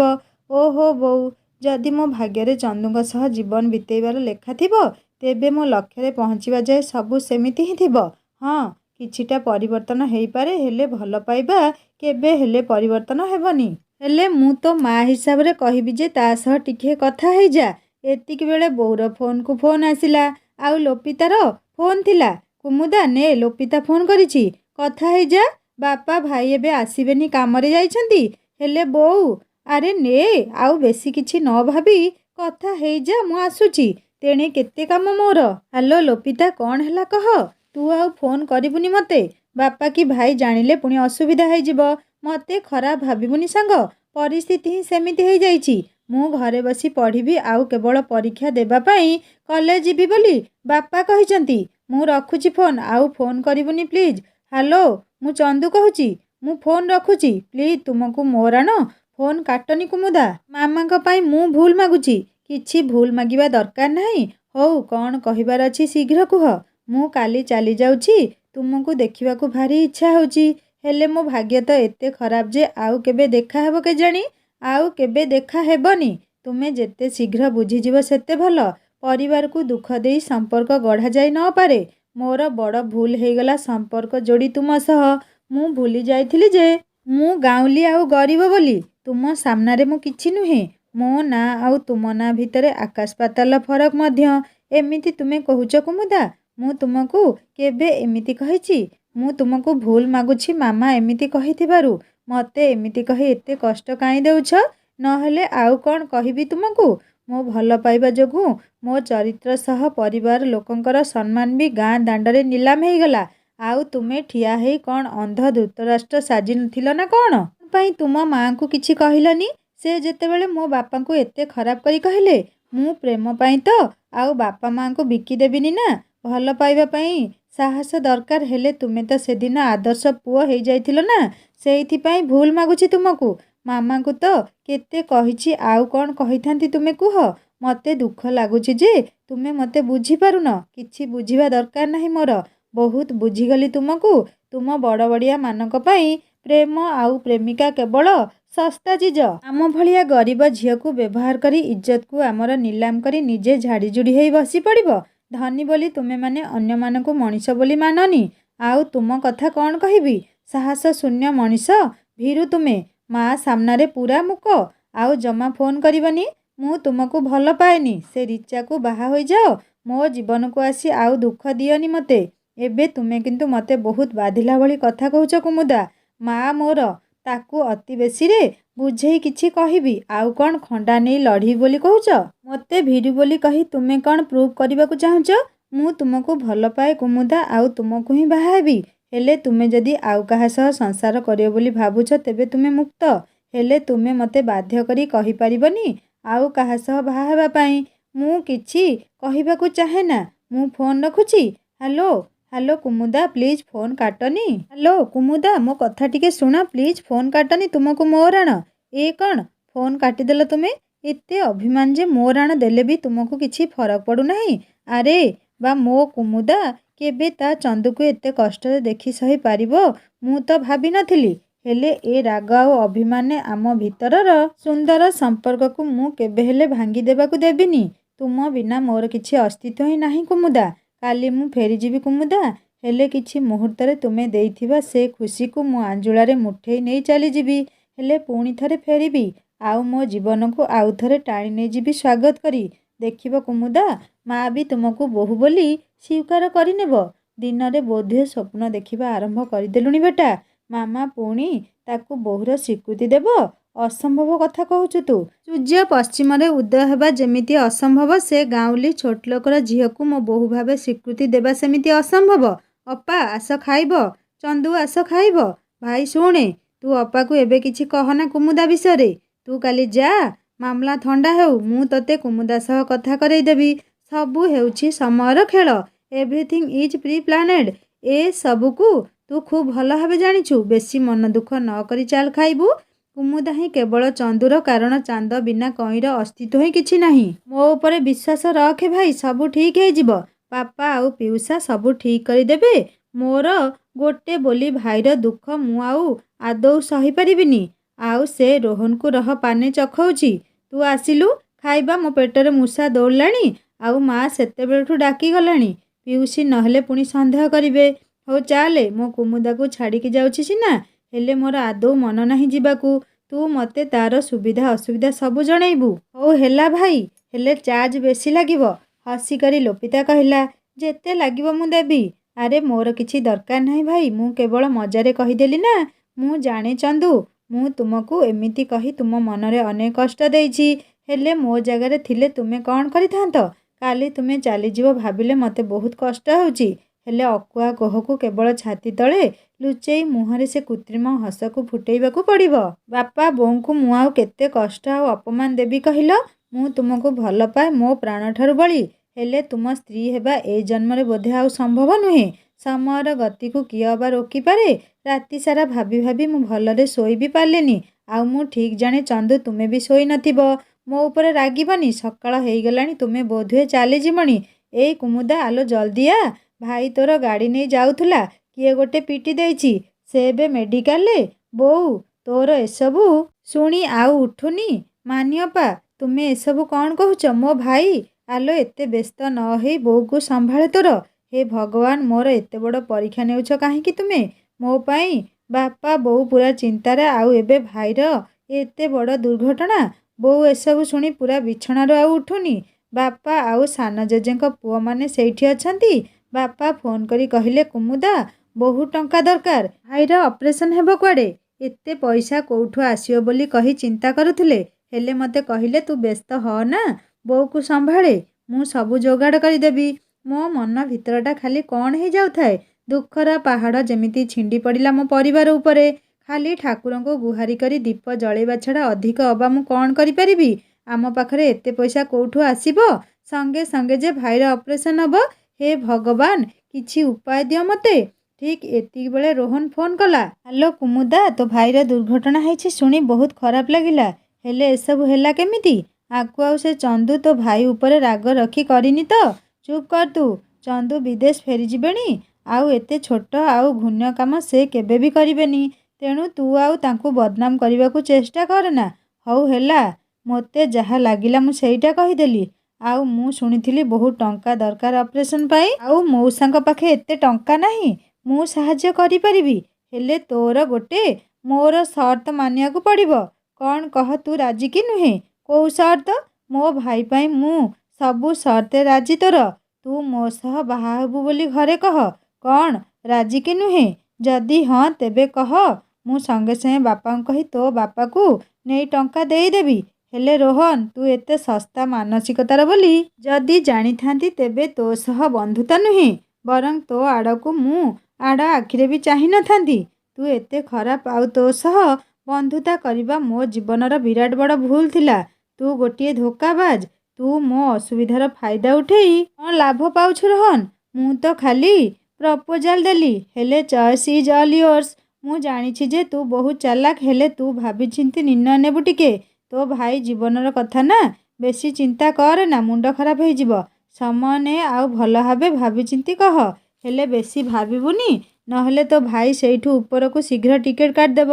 ଓହୋ ବୋଉ, ଯଦି ମୋ ଭାଗ୍ୟରେ ଚନ୍ଦୁଙ୍କ ସହ ଜୀବନ ବିତେଇବାର ଲେଖା ଥିବ, ତେବେ ମୋ ଲକ୍ଷ୍ୟରେ ପହଞ୍ଚିବା ଯାଏଁ ସବୁ ସେମିତି ହିଁ ଥିବ। ହଁ, କିଛିଟା ପରିବର୍ତ୍ତନ ହେଇପାରେ, ହେଲେ ଭଲ ପାଇବା କେବେ ହେଲେ ପରିବର୍ତ୍ତନ ହେବନି। ହେଲେ ମୁଁ ତୋ ମା' ହିସାବରେ କହିବି ଯେ ତା ସହ ଟିକିଏ କଥା ହେଇଯା। ଏତିକିବେଳେ ବୋଉର ଫୋନ୍‌କୁ ଫୋନ୍ ଆସିଲା। ଆଉ ଲୋପିତାର ଫୋନ୍ ଥିଲା। କୁମୁଦା, ନେ, ଲୋପିତା ଫୋନ୍ କରିଛି, କଥା ହେଇଯା। ବାପା ଭାଇ ଏବେ ଆସିବେନି, କାମରେ ଯାଇଛନ୍ତି। ହେଲେ ବୋଉ, ଆରେ ନେ, ଆଉ ବେଶୀ କିଛି ନ ଭାବି କଥା ହେଇଯା, ମୁଁ ଆସୁଛି। ତେଣେ କେତେ କାମ ମୋର। ହ୍ୟାଲୋ ଲୋପିତା, କ'ଣ ହେଲା କହ? ତୁ ଆଉ ଫୋନ୍ କରିବୁନି ମୋତେ? ବାପା କି ଭାଇ ଜାଣିଲେ ପୁଣି ଅସୁବିଧା ହେଇଯିବ। ମୋତେ ଖରାପ ଭାବିବୁନି ସାଙ୍ଗ। ପରିସ୍ଥିତି ହିଁ ସେମିତି ହେଇଯାଇଛି। ମୁଁ ଘରେ ବସି ପଢ଼ିବି, ଆଉ କେବଳ ପରୀକ୍ଷା ଦେବା ପାଇଁ କଲେଜ ଯିବି ବୋଲି ବାପା କହିଛନ୍ତି। ମୁଁ ରଖୁଛି ଫୋନ୍, ଆଉ ଫୋନ୍ କରିବୁନି ପ୍ଲିଜ୍। ହ୍ୟାଲୋ, ମୁଁ ଚନ୍ଦୁ କହୁଛି। ମୁଁ ଫୋନ୍ ରଖୁଛି। ପ୍ଲିଜ୍ ତୁମକୁ ମୋ ରାଣ। ଫୋନ୍ କାଟନି କୁମୁଦା। ମାମାଙ୍କ ପାଇଁ ମୁଁ ଭୁଲ ମାଗୁଛି। କିଛି ଭୁଲ ମାଗିବା ଦରକାର ନାହିଁ। ହଉ, କ'ଣ କହିବାର ଅଛି ଶୀଘ୍ର କୁହ। ମୁଁ କାଲି ଚାଲିଯାଉଛି। ତୁମକୁ ଦେଖିବାକୁ ଭାରି ଇଚ୍ଛା ହେଉଛି। ହେଲେ ମୋ ଭାଗ୍ୟ ତ ଏତେ ଖରାପ ଯେ ଆଉ କେବେ ଦେଖା ହେବ କେଜାଣି? ଆଉ କେବେ ଦେଖା ହେବନି। ତୁମେ ଯେତେ ଶୀଘ୍ର ବୁଝିଯିବ ସେତେ ଭଲ। ପରିବାରକୁ ଦୁଃଖ ଦେଇ ସମ୍ପର୍କ ଗଢ଼ାଯାଇ ନ ପାରେ। ମୋର ବଡ଼ ଭୁଲ ହେଇଗଲା ସମ୍ପର୍କ ଯୋଡ଼ି ତୁମ ସହ। ମୁଁ ଭୁଲି ଯାଇଥିଲି ଯେ ମୁଁ ଗାଉଁଲି ଆଉ ଗରିବ ବୋଲି। ତୁମ ସାମ୍ନାରେ ମୁଁ କିଛି ନୁହେଁ। ମୋ ନାଁ ଆଉ ତୁମ ନାଁ ଭିତରେ ଆକାଶ ପାତାଳ ଫରକ ମଧ୍ୟ। ଏମିତି ତୁମେ କହୁଛ କୁମୁଦା? ମୁଁ ତୁମକୁ କେବେ ଏମିତି କହିଛି? ମୁଁ ତୁମକୁ ଭୁଲ ମାଗୁଛି ମାମା ଏମିତି କହିଥିବାରୁ। ମୋତେ ଏମିତି କହି ଏତେ କଷ୍ଟ କାହିଁ ଦେଉଛ? ନହେଲେ ଆଉ କ'ଣ କହିବି ତୁମକୁ? ମୋ ଭଲ ପାଇବା ଯୋଗୁଁ ମୋ ଚରିତ୍ର ସହ ପରିବାର ଲୋକଙ୍କର ସମ୍ମାନ ବି ଗାଁ ଦାଣ୍ଡରେ ନିଲାମ ହେଇଗଲା। ଆଉ ତୁମେ ଠିଆ ହେଇ କ'ଣ ଅନ୍ଧ ଧୃତରାଷ୍ଟ୍ର ସାଜି ନଥିଲ ନା କ'ଣ? କ'ଣ ପାଇଁ ତୁମ ମାଆଙ୍କୁ କିଛି କହିଲନି? ସେ ଯେତେବେଳେ ମୋ ବାପାଙ୍କୁ ଏତେ ଖରାପ କରି କହିଲେ। ମୁଁ ପ୍ରେମ ପାଇଁ ତ ଆଉ ବାପା ମାଆଙ୍କୁ ବିକିଦେବିନି ନା। ଭଲ ପାଇବା ପାଇଁ ସାହସ ଦରକାର। ହେଲେ ତୁମେ ତ ସେଦିନ ଆଦର୍ଶ ପୁଅ ହେଇଯାଇଥିଲ ନା। ସେଇଥିପାଇଁ ଭୁଲ ମାଗୁଛି ତୁମକୁ। ମାମାଙ୍କୁ ତ କେତେ କହିଛି, ଆଉ କ'ଣ କହିଥାନ୍ତି ତୁମେ କୁହ? ମୋତେ ଦୁଃଖ ଲାଗୁଛି ଯେ ତୁମେ ମୋତେ ବୁଝିପାରୁନ। କିଛି ବୁଝିବା ଦରକାର ନାହିଁ ମୋର। ବହୁତ ବୁଝିଗଲି ତୁମକୁ। ତୁମ ବଡ଼ବଡ଼ିଆମାନଙ୍କ ପାଇଁ ପ୍ରେମ ଆଉ ପ୍ରେମିକା କେବଳ ଶସ୍ତା ଚିଜ। ଆମ ଭଳିଆ ଗରିବ ଝିଅକୁ ବ୍ୟବହାର କରି ଇଜ୍ଜତକୁ ଆମର ନିଲାମ କରି ନିଜେ ଝାଡ଼ିଝୁଡ଼ି ହେଇ ବସି ପଡ଼ିବ। ଧନୀ ବୋଲି ତୁମେମାନେ ଅନ୍ୟମାନଙ୍କୁ ମଣିଷ ବୋଲି ମାନନି। ଆଉ ତୁମ କଥା କ'ଣ କହିବି? ସାହସ ଶୂନ୍ୟ ମଣିଷ, ଭୀରୁ ତୁମେ। ମା ସାମ୍ନାରେ ପୂରା ମୂକ। ଆଉ ଜମା ଫୋନ୍ କରିବନି। ମୁଁ ତୁମକୁ ଭଲ ପାଏନି। ସେ ରିଚାକୁ ବାହା ହୋଇଯାଅ। ମୋ ଜୀବନକୁ ଆସି ଆଉ ଦୁଃଖ ଦିଅନି ମୋତେ। ଏବେ ତୁମେ କିନ୍ତୁ ମୋତେ ବହୁତ ବାଧିଲା ଭଳି କଥା କହୁଛ କୁମୁଦା। ମା ମୋର, ତାକୁ ଅତି ବେଶୀରେ ବୁଝେଇ କିଛି କହିବି। ଆଉ କ'ଣ ଖଣ୍ଡା ନେଇ ଲଢ଼ିବି ବୋଲି କହୁଛ? ମୋତେ ଭୀରୁ ବୋଲି କହି ତୁମେ କ'ଣ ପ୍ରୁଭ୍ କରିବାକୁ ଚାହୁଁଛ? ମୁଁ ତୁମକୁ ଭଲ ପାଏ କୁମୁଦା, ଆଉ ତୁମକୁ ହିଁ ବାହା ହେବି। ହେଲେ ତୁମେ ଯଦି ଆଉ କାହା ସହ ସଂସାର କରିବ ବୋଲି ଭାବୁଛ, ତେବେ ତୁମେ ମୁକ୍ତ। ହେଲେ ତୁମେ ମୋତେ ବାଧ୍ୟ କରି କହିପାରିବନି ଆଉ କାହା ସହ ବାହା ହେବା ପାଇଁ। ମୁଁ କିଛି କହିବାକୁ ଚାହେଁନା। ମୁଁ ଫୋନ୍ ରଖୁଛି। Hello, hello Kumuda, please phone କାଟନି। ହ୍ୟାଲୋ କୁମୁଦା, ମୋ କଥା ଟିକେ ଶୁଣ ପ୍ଲିଜ୍। ଫୋନ୍ କାଟନି। ତୁମକୁ ମୋ ରାଣ। ଏ କ'ଣ, ଫୋନ୍ କାଟିଦେଲ ତୁମେ? ଏତେ ଅଭିମାନ ଯେ ମୋ ରାଣ ଦେଲେ ବି ତୁମକୁ କିଛି ଫରକ ପଡ଼ୁନାହିଁ। ଆରେ ବା ମୋ କୁମୁଦା କେବେ ତା ଚନ୍ଦୁକୁ ଏତେ କଷ୍ଟରେ ଦେଖି ସହି ପାରିବ ମୁଁ ତ ଭାବିନଥିଲି। ହେଲେ ଏ ରାଗ ଆଉ ଅଭିମାନରେ ଆମ ଭିତରର ସୁନ୍ଦର ସମ୍ପର୍କକୁ ମୁଁ କେବେ ହେଲେ ଭାଙ୍ଗି ଦେବାକୁ ଦେବିନି। ତୁମ ବିନା ମୋର କିଛି ଅସ୍ତିତ୍ୱ ହିଁ ନାହିଁ କୁମୁଦା। କାଲି ମୁଁ ଫେରିଯିବି କୁମୁଦା। ହେଲେ କିଛି ମୁହୂର୍ତ୍ତରେ ତୁମେ ଦେଇଥିବା ସେ ଖୁସିକୁ ମୁଁ ଆଞ୍ଜୁଳାରେ ମୁଠେଇ ନେଇ ଚାଲିଯିବି। ହେଲେ ପୁଣି ଥରେ ଫେରିବି। ଆଉ ମୋ ଜୀବନକୁ ଆଉ ଥରେ ଟାଣି ନେଇଯିବି ସ୍ୱାଗତ କରି। ଦେଖିବ କୁମୁଦା, ମା ବି ତୁମକୁ ବୋହୂ ବୋଲି ସ୍ୱୀକାର କରିନେବ। ଦିନରେ ବୋଧହୁଏ ସ୍ୱପ୍ନ ଦେଖିବା ଆରମ୍ଭ କରିଦେଲୁଣି ବେଟା। ମାମା ପୁଣି ତାକୁ ବୋହୂର ସ୍ୱୀକୃତି ଦେବ? ଅସମ୍ଭବ କଥା କହୁଛୁ ତୁ। ସୂର୍ଯ୍ୟ ପଶ୍ଚିମରେ ଉଦୟ ହେବା ଯେମିତି ଅସମ୍ଭବ, ସେ ଗାଉଁଲି ଛୋଟଲୋକର ଝିଅକୁ ମୋ ବୋହୂ ଭାବେ ସ୍ୱୀକୃତି ଦେବା ସେମିତି ଅସମ୍ଭବ। ଅପା ଆସ ଖାଇବ। ଚନ୍ଦୁ ଆସ ଖାଇବ। ଭାଇ ଶୁଣେ, ତୁ ଅପାକୁ ଏବେ କିଛି କହନା କୁମୁଦା ବିଷୟରେ। ତୁ କାଲି ଯା, ମାମଲା ଥଣ୍ଡା ହେଉ, ମୁଁ ତୋତେ କୁମୁଦା ସହ କଥା କରେଇଦେବି। ସବୁ ହେଉଛି ସମୟର ଖେଳ। Everything is preplanned. ଏ ସବୁକୁ ତୁ ଖୁବ୍ ଭଲ ଭାବେ ଜାଣିଛୁ। ବେଶୀ ମନ ଦୁଃଖ ନ କରି ଚାଲ୍ ଖାଇବୁ। କୁମୁଦା ହିଁ କେବଳ ଚନ୍ଦୁର, କାରଣ ଚାନ୍ଦ ବିନା କଇଁର ଅସ୍ତିତ୍ୱ ହିଁ କିଛି ନାହିଁ। ମୋ ଉପରେ ବିଶ୍ୱାସ ରଖେ ଭାଇ, ସବୁ ଠିକ୍ ହେଇଯିବ। ବାପା ଆଉ ପିଉସା ସବୁ ଠିକ୍ କରିଦେବେ। ମୋର ଗୋଟେ ବୋଲି ଭାଇର ଦୁଃଖ ମୁଁ ଆଉ ଆଦୌ ସହିପାରିବିନି। ଆଉ ସେ ରୋହନକୁ ରହ ପାନେ ଚଖଉଛି। ତୁ ଆସିଲୁ ଖାଇବା, ମୋ ପେଟରେ ମୂଷା ଦୌଡ଼ିଲାଣି। ଆଉ ମା ସେତେବେଳଠୁ ଡାକିଗଲାଣି। ପିଉସୀ ନହେଲେ ପୁଣି ସନ୍ଦେହ କରିବେ। ହଉ ଚାଲେ, ମୋ କୁମୁଦାକୁ ଛାଡ଼ିକି ଯାଉଛି ସିନା, ହେଲେ ମୋର ଆଦୌ ମନ ନାହିଁ ଯିବାକୁ। ତୁ ମୋତେ ତାର ସୁବିଧା ଅସୁବିଧା ସବୁ ଜଣେଇବୁ। ହଉ ହେଲା ଭାଇ, ହେଲେ ଚାର୍ଜ ବେଶୀ ଲାଗିବ। ହସିକରି ଲୋପିତା କହିଲା। ଯେତେ ଲାଗିବ ମୁଁ ଦେବି। ଆରେ ମୋର କିଛି ଦରକାର ନାହିଁ ଭାଇ, ମୁଁ କେବଳ ମଜାରେ କହିଦେଲି ନା। ମୁଁ ଜାଣେ ଚନ୍ଦୁ, ମୁଁ ତୁମକୁ ଏମିତି କହି ତୁମ ମନରେ ଅନେକ କଷ୍ଟ ଦେଇଛି। ହେଲେ ମୋ ଜାଗାରେ ଥିଲେ ତୁମେ କ'ଣ କରିଥାନ୍ତ? କାଲି ତୁମେ ଚାଲିଯିବ ଭାବିଲେ ମୋତେ ବହୁତ କଷ୍ଟ ହେଉଛି। ହେଲେ ଅକୁହା କୋହକୁ କେବଳ ଛାତି ତଳେ ଲୁଚେଇ ମୁହଁରେ ସେ କୃତ୍ରିମ ହସକୁ ଫୁଟେଇବାକୁ ପଡ଼ିବ। ବାପା ବୋଉଙ୍କୁ ମୁଁ ଆଉ କେତେ କଷ୍ଟ ଆଉ ଅପମାନ ଦେବି କହିଲ? ମୁଁ ତୁମକୁ ଭଲ ପାଏ ମୋ ପ୍ରାଣଠାରୁ ବଳି। ହେଲେ ତୁମ ସ୍ତ୍ରୀ ହେବା ଏ ଜନ୍ମରେ ବୋଧେ ଆଉ ସମ୍ଭବ ନୁହେଁ। ସମୟର ଗତିକୁ କିଏ ଅବା ରୋକିପାରେ? ରାତି ସାରା ଭାବି ଭାବି ମୁଁ ଭଲରେ ଶୋଇ ବି ପାରିଲିନି। ଆଉ ମୁଁ ଠିକ୍ ଜାଣେ ଚନ୍ଦୁ, ତୁମେ ବି ଶୋଇ ନଥିବ। ମୋ ଉପରେ ରାଗିବନି। ସକାଳ ହେଇଗଲାଣି, ତୁମେ ବୋଧହୁଏ ଚାଲିଯିବଣି। ଏଇ କୁମୁଦା, ଆଲୋ ଜଲ୍ଦି ଆ। ଭାଇ ତୋର ଗାଡ଼ି ନେଇ ଯାଉଥିଲା, କିଏ ଗୋଟେ ପିଟି ଦେଇଛି। ସେ ଏବେ ମେଡ଼ିକାଲରେ। ବୋଉ ତୋର ଏସବୁ ଶୁଣି ଆଉ ଉଠୁନି। ମାନିଅପା, ତୁମେ ଏସବୁ କ'ଣ କହୁଛ? ମୋ ଭାଇ। ଆଲୋ ଏତେ ବ୍ୟସ୍ତ ନ ହେଇ ବୋଉକୁ ସମ୍ଭାଳେ ତୋର। ହେ ଭଗବାନ, ମୋର ଏତେ ବଡ଼ ପରୀକ୍ଷା ନେଉଛ କାହିଁକି ତୁମେ ମୋ ପାଇଁ? ବାପା ବୋଉ ପୁରା ଚିନ୍ତାରେ। ଆଉ ଏବେ ଭାଇର ଏତେ ବଡ଼ ଦୁର୍ଘଟଣା। ବୋଉ ଏସବୁ ଶୁଣି ପୁରା ବିଛଣାରୁ ଆଉ ଉଠୁନି। ବାପା ଆଉ ସାନ ଜେଜେଙ୍କ ପୁଅମାନେ ସେଇଠି ଅଛନ୍ତି। ବାପା ଫୋନ୍ କରି କହିଲେ, କୁମୁଦା, ବହୁତ ଟଙ୍କା ଦରକାର। ଭାଇର ଅପରେସନ୍ ହେବ କୁଆଡ଼େ? ଏତେ ପଇସା କୋଉଠୁ ଆସିବ ବୋଲି କହି ଚିନ୍ତା କରୁଥିଲେ। ହେଲେ ମୋତେ କହିଲେ, ତୁ ବ୍ୟସ୍ତ ହଅନା, ବୋଉକୁ ସମ୍ଭାଳେ, ମୁଁ ସବୁ ଯୋଗାଡ଼ କରିଦେବି। ମୋ ମନ ଭିତରଟା ଖାଲି କ'ଣ ହେଇଯାଉଥାଏ। ଦୁଃଖର ପାହାଡ଼ ଯେମିତି ଛିଣ୍ଡି ପଡ଼ିଲା ମୋ ପରିବାର ଉପରେ। ଖାଲି ଠାକୁରଙ୍କୁ ଗୁହାରି କରି ଦୀପ ଜଳେଇବା ଛଡ଼ା ଅଧିକ ଅବା ମୁଁ କ'ଣ କରିପାରିବି? ଆମ ପାଖରେ ଏତେ ପଇସା କୋଉଠୁ ଆସିବ? ସଙ୍ଗେ ସଙ୍ଗେ ଯେ ଭାଇର ଅପରେସନ୍ ହେବ। ହେ ଭଗବାନ, କିଛି ଉପାୟ ଦିଅ ମୋତେ। ଠିକ୍ ଏତିକିବେଳେ ରୋହନ ଫୋନ୍ କଲା। ଆଲୋ କୁମୁଦା, ତୋ ଭାଇର ଦୁର୍ଘଟଣା ହେଇଛି ଶୁଣି ବହୁତ ଖରାପ ଲାଗିଲା। ହେଲେ ଏସବୁ ହେଲା କେମିତି? ଆକୁ ଆଉ ସେ ଚନ୍ଦୁ ତୋ ଭାଇ ଉପରେ ରାଗ ରଖି କରିନି ତ? ଚୁପ୍ କର ତୁ। ଚନ୍ଦୁ ବିଦେଶ ଫେରିଯିବେଣି। ଆଉ ଏତେ ଛୋଟ ଆଉ ଘୃଣ୍ୟ କାମ ସେ କେବେ ବି କରିବେନି। ତେଣୁ ତୁ ଆଉ ତାଙ୍କୁ ବଦନାମ କରିବାକୁ ଚେଷ୍ଟା କରନା। ହଉ ହେଲା, ମୋତେ ଯାହା ଲାଗିଲା ମୁଁ ସେଇଟା କହିଦେଲି। ଆଉ ମୁଁ ଶୁଣିଥିଲି ବହୁତ ଟଙ୍କା ଦରକାର ଅପରେସନ୍ ପାଇଁ। ଆଉ ମଉସାଙ୍କ ପାଖେ ଏତେ ଟଙ୍କା ନାହିଁ। ମୁଁ ସାହାଯ୍ୟ କରିପାରିବି। ହେଲେ ତୋର ଗୋଟେ ମୋର ସର୍ତ୍ତ ମାନିବାକୁ ପଡ଼ିବ। କ'ଣ କହ, ତୁ ରାଜି କି ନୁହେଁ? କୋଉ ସର୍ତ୍ତ? ମୋ ଭାଇ ପାଇଁ ମୁଁ ସବୁ ସର୍ତ୍ତରେ ରାଜି ତୋର। ତୁ ମୋ ସହ ବାହା ହେବୁ ବୋଲି ଘରେ କହ। କ'ଣ ରାଜି କି ନୁହେଁ? ଯଦି ହଁ ତେବେ କହ, ମୁଁ ସଙ୍ଗେ ସଙ୍ଗେ ବାପାଙ୍କୁ କହି ତୋ ବାପାକୁ ନେଇ ଟଙ୍କା ଦେଇଦେବି। ହେଲେ ରୋହନ, ତୁ ଏତେ ଶସ୍ତା ମାନସିକତାର ବୋଲି ଯଦି ଜାଣିଥାନ୍ତି, ତେବେ ତୋ ସହ ବନ୍ଧୁତା ନୁହେଁ, ବରଂ ତୋ ଆଡ଼କୁ ମୁଁ ଆଡ଼ ଆଖିରେ ବି ଚାହିଁ ନଥାନ୍ତି। ତୁ ଏତେ ଖରାପ, ଆଉ ତୋ ସହ ବନ୍ଧୁତା କରିବା ମୋ ଜୀବନର ବିରାଟ ବଡ଼ ଭୁଲ ଥିଲା। ତୁ ଗୋଟିଏ ଧୋକାବାଜ। ତୁ ମୋ ଅସୁବିଧାର ଫାଇଦା ଉଠେଇ କ'ଣ ଲାଭ ପାଉଛୁ ରୋହନ? ମୁଁ ତ ଖାଲି ପ୍ରପୋଜାଲ ଦେଲି। ହେଲେ ଚଏସ୍ ଇଜ୍ ଅଲ୍ ୟୋର୍ସ। ମୁଁ ଜାଣିଛି ଯେ ତୁ ବହୁତ ଚାଲାକ, ହେଲେ ତୁ ଭାବିଚିନ୍ତି ନିର୍ଣ୍ଣୟ ନେବୁ ଟିକେ। ତୋ ଭାଇ ଜୀବନର କଥା ନା, ବେଶୀ ଚିନ୍ତା କରନା, ମୁଣ୍ଡ ଖରାପ ହେଇଯିବ। ସମୟ ନେ, ଆଉ ଭଲ ଭାବେ ଭାବିଚିନ୍ତି କହ। ହେଲେ ବେଶୀ ଭାବିବୁନି, ନହେଲେ ତୋ ଭାଇ ସେଇଠୁ ଉପରକୁ ଶୀଘ୍ର ଟିକେଟ କାଟିଦେବ।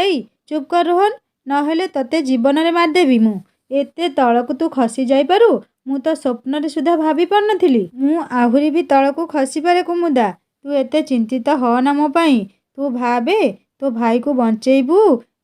ଏଇ ଚୁପ୍ କର ରୋହନ, ନହେଲେ ତତେ ଜୀବନରେ ମାରିଦେବି ମୁଁ। ଏତେ ତଳକୁ ତୁ ଖସି ଯାଇପାରୁ, ମୁଁ ତ ସ୍ୱପ୍ନରେ ସୁଦ୍ଧା ଭାବି ପାରୁନଥିଲି। ମୁଁ ଆହୁରି ବି ତଳକୁ ଖସିପାରେ କୁମୁଦା। ତୁ ଏତେ ଚିନ୍ତିତ ହଅନା ମୋ ପାଇଁ। ତୁ ଭାବେ ତୋ ଭାଇକୁ ବଞ୍ଚେଇବୁ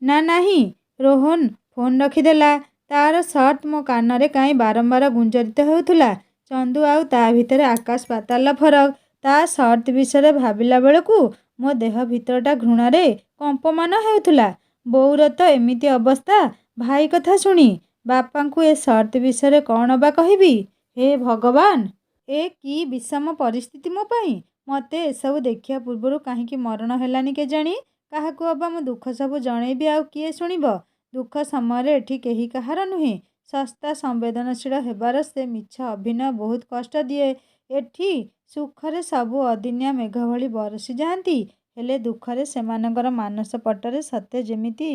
ନା ନାହିଁ। ରୋହନ ଫୋନ୍ ରଖିଦେଲା। ତାର ସର୍ତ୍ତ ମୋ କାନରେ କାହିଁ ବାରମ୍ବାର ଗୁଞ୍ଜରିତ ହେଉଥିଲା। ଚନ୍ଦୁ ଆଉ ତା ଭିତରେ ଆକାଶ ପାତାଳର ଫରକ। ତା ସର୍ତ୍ତ ବିଷୟରେ ଭାବିଲା ବେଳକୁ ମୋ ଦେହ ଭିତରଟା ଘୃଣାରେ କମ୍ପମାନ ହେଉଥିଲା। ବୋଉର ତ ଏମିତି ଅବସ୍ଥା। ଭାଇ କଥା ଶୁଣି ବାପାଙ୍କୁ ଏ ସର୍ତ୍ତ ବିଷୟରେ କ'ଣ ବା କହିବି? ହେ ଭଗବାନ, ଏ କି ବିଷମ ପରିସ୍ଥିତି ମୋ ପାଇଁ। ମୋତେ ଏସବୁ ଦେଖିବା ପୂର୍ବରୁ କାହିଁକି ମରଣ ହେଲାନି କେଜାଣି? କାହାକୁ ଅବା ମୁଁ ଦୁଃଖ ସବୁ ଜଣେଇବି, ଆଉ କିଏ ଶୁଣିବ? ଦୁଃଖ ସମୟରେ ଏଠି କେହି କାହାର ନୁହେଁ। ଶସ୍ତା ସମ୍ବେଦନଶୀଳ ହେବାର ସେ ମିଛ ଅଭିନୟ ବହୁତ କଷ୍ଟ ଦିଏ। ଏଠି ସୁଖରେ ସବୁ ଅଦିନିଆ ମେଘ ଭଳି ବରଷି ଯାଆନ୍ତି। ହେଲେ ଦୁଃଖରେ ସେମାନଙ୍କର ମାନସ ପଟରେ ସତେ ଯେମିତି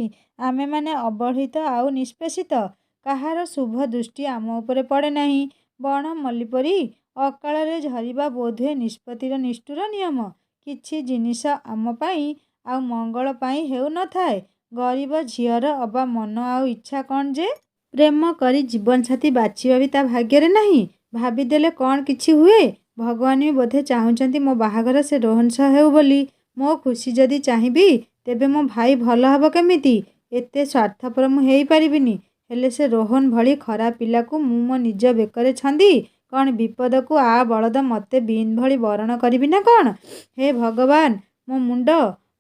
ଆମେମାନେ ଅବହେଳିତ ଆଉ ନିଷ୍ପେଷିତ। କାହାର ଶୁଭ ଦୃଷ୍ଟି ଆମ ଉପରେ ପଡ଼େ ନାହିଁ। ବଣ ମଲ୍ଲି ପରି ଅକାଳରେ ଝରିବା ବୋଧହୁଏ ନିଷ୍ପତ୍ତିର ନିଷ୍ଠୁର ନିୟମ। କିଛି ଜିନିଷ ଆମ ପାଇଁ ଆଉ ମଙ୍ଗଳ ପାଇଁ ହେଉ ନଥାଏ। ଗରିବ ଝିଅର ଅବା ମନ ଆଉ ଇଚ୍ଛା କ'ଣ ଯେ ପ୍ରେମ କରି ଜୀବନସାଥୀ ବାଛିବା ବି ତା ଭାଗ୍ୟରେ ନାହିଁ। ଭାବିଦେଲେ କ'ଣ କିଛି ହୁଏ। ଭଗବାନ ବି ବୋଧେ ଚାହୁଁଛନ୍ତି ମୋ ବାହାଘର ସେ ରୋହନ ସହ ହେଉ ବୋଲି। ମୋ ଖୁସି ଯଦି ଚାହିଁବି ତେବେ ମୋ ଭାଇ ଭଲ ହେବ କେମିତି? ଏତେ ସ୍ୱାର୍ଥପର ମୁଁ ହେଇପାରିବିନି। ହେଲେ ସେ ରୋହନ ଭଳି ଖରାପ ପିଲାକୁ ମୁଁ ମୋ ନିଜ ବେକରେ ଛନ୍ଦି କ'ଣ ବିପଦକୁ ଆ ବଳଦ ମୋତେ ବିନ୍ ଭଳି ବରଣ କରିବି ନା କ'ଣ? ହେ ଭଗବାନ!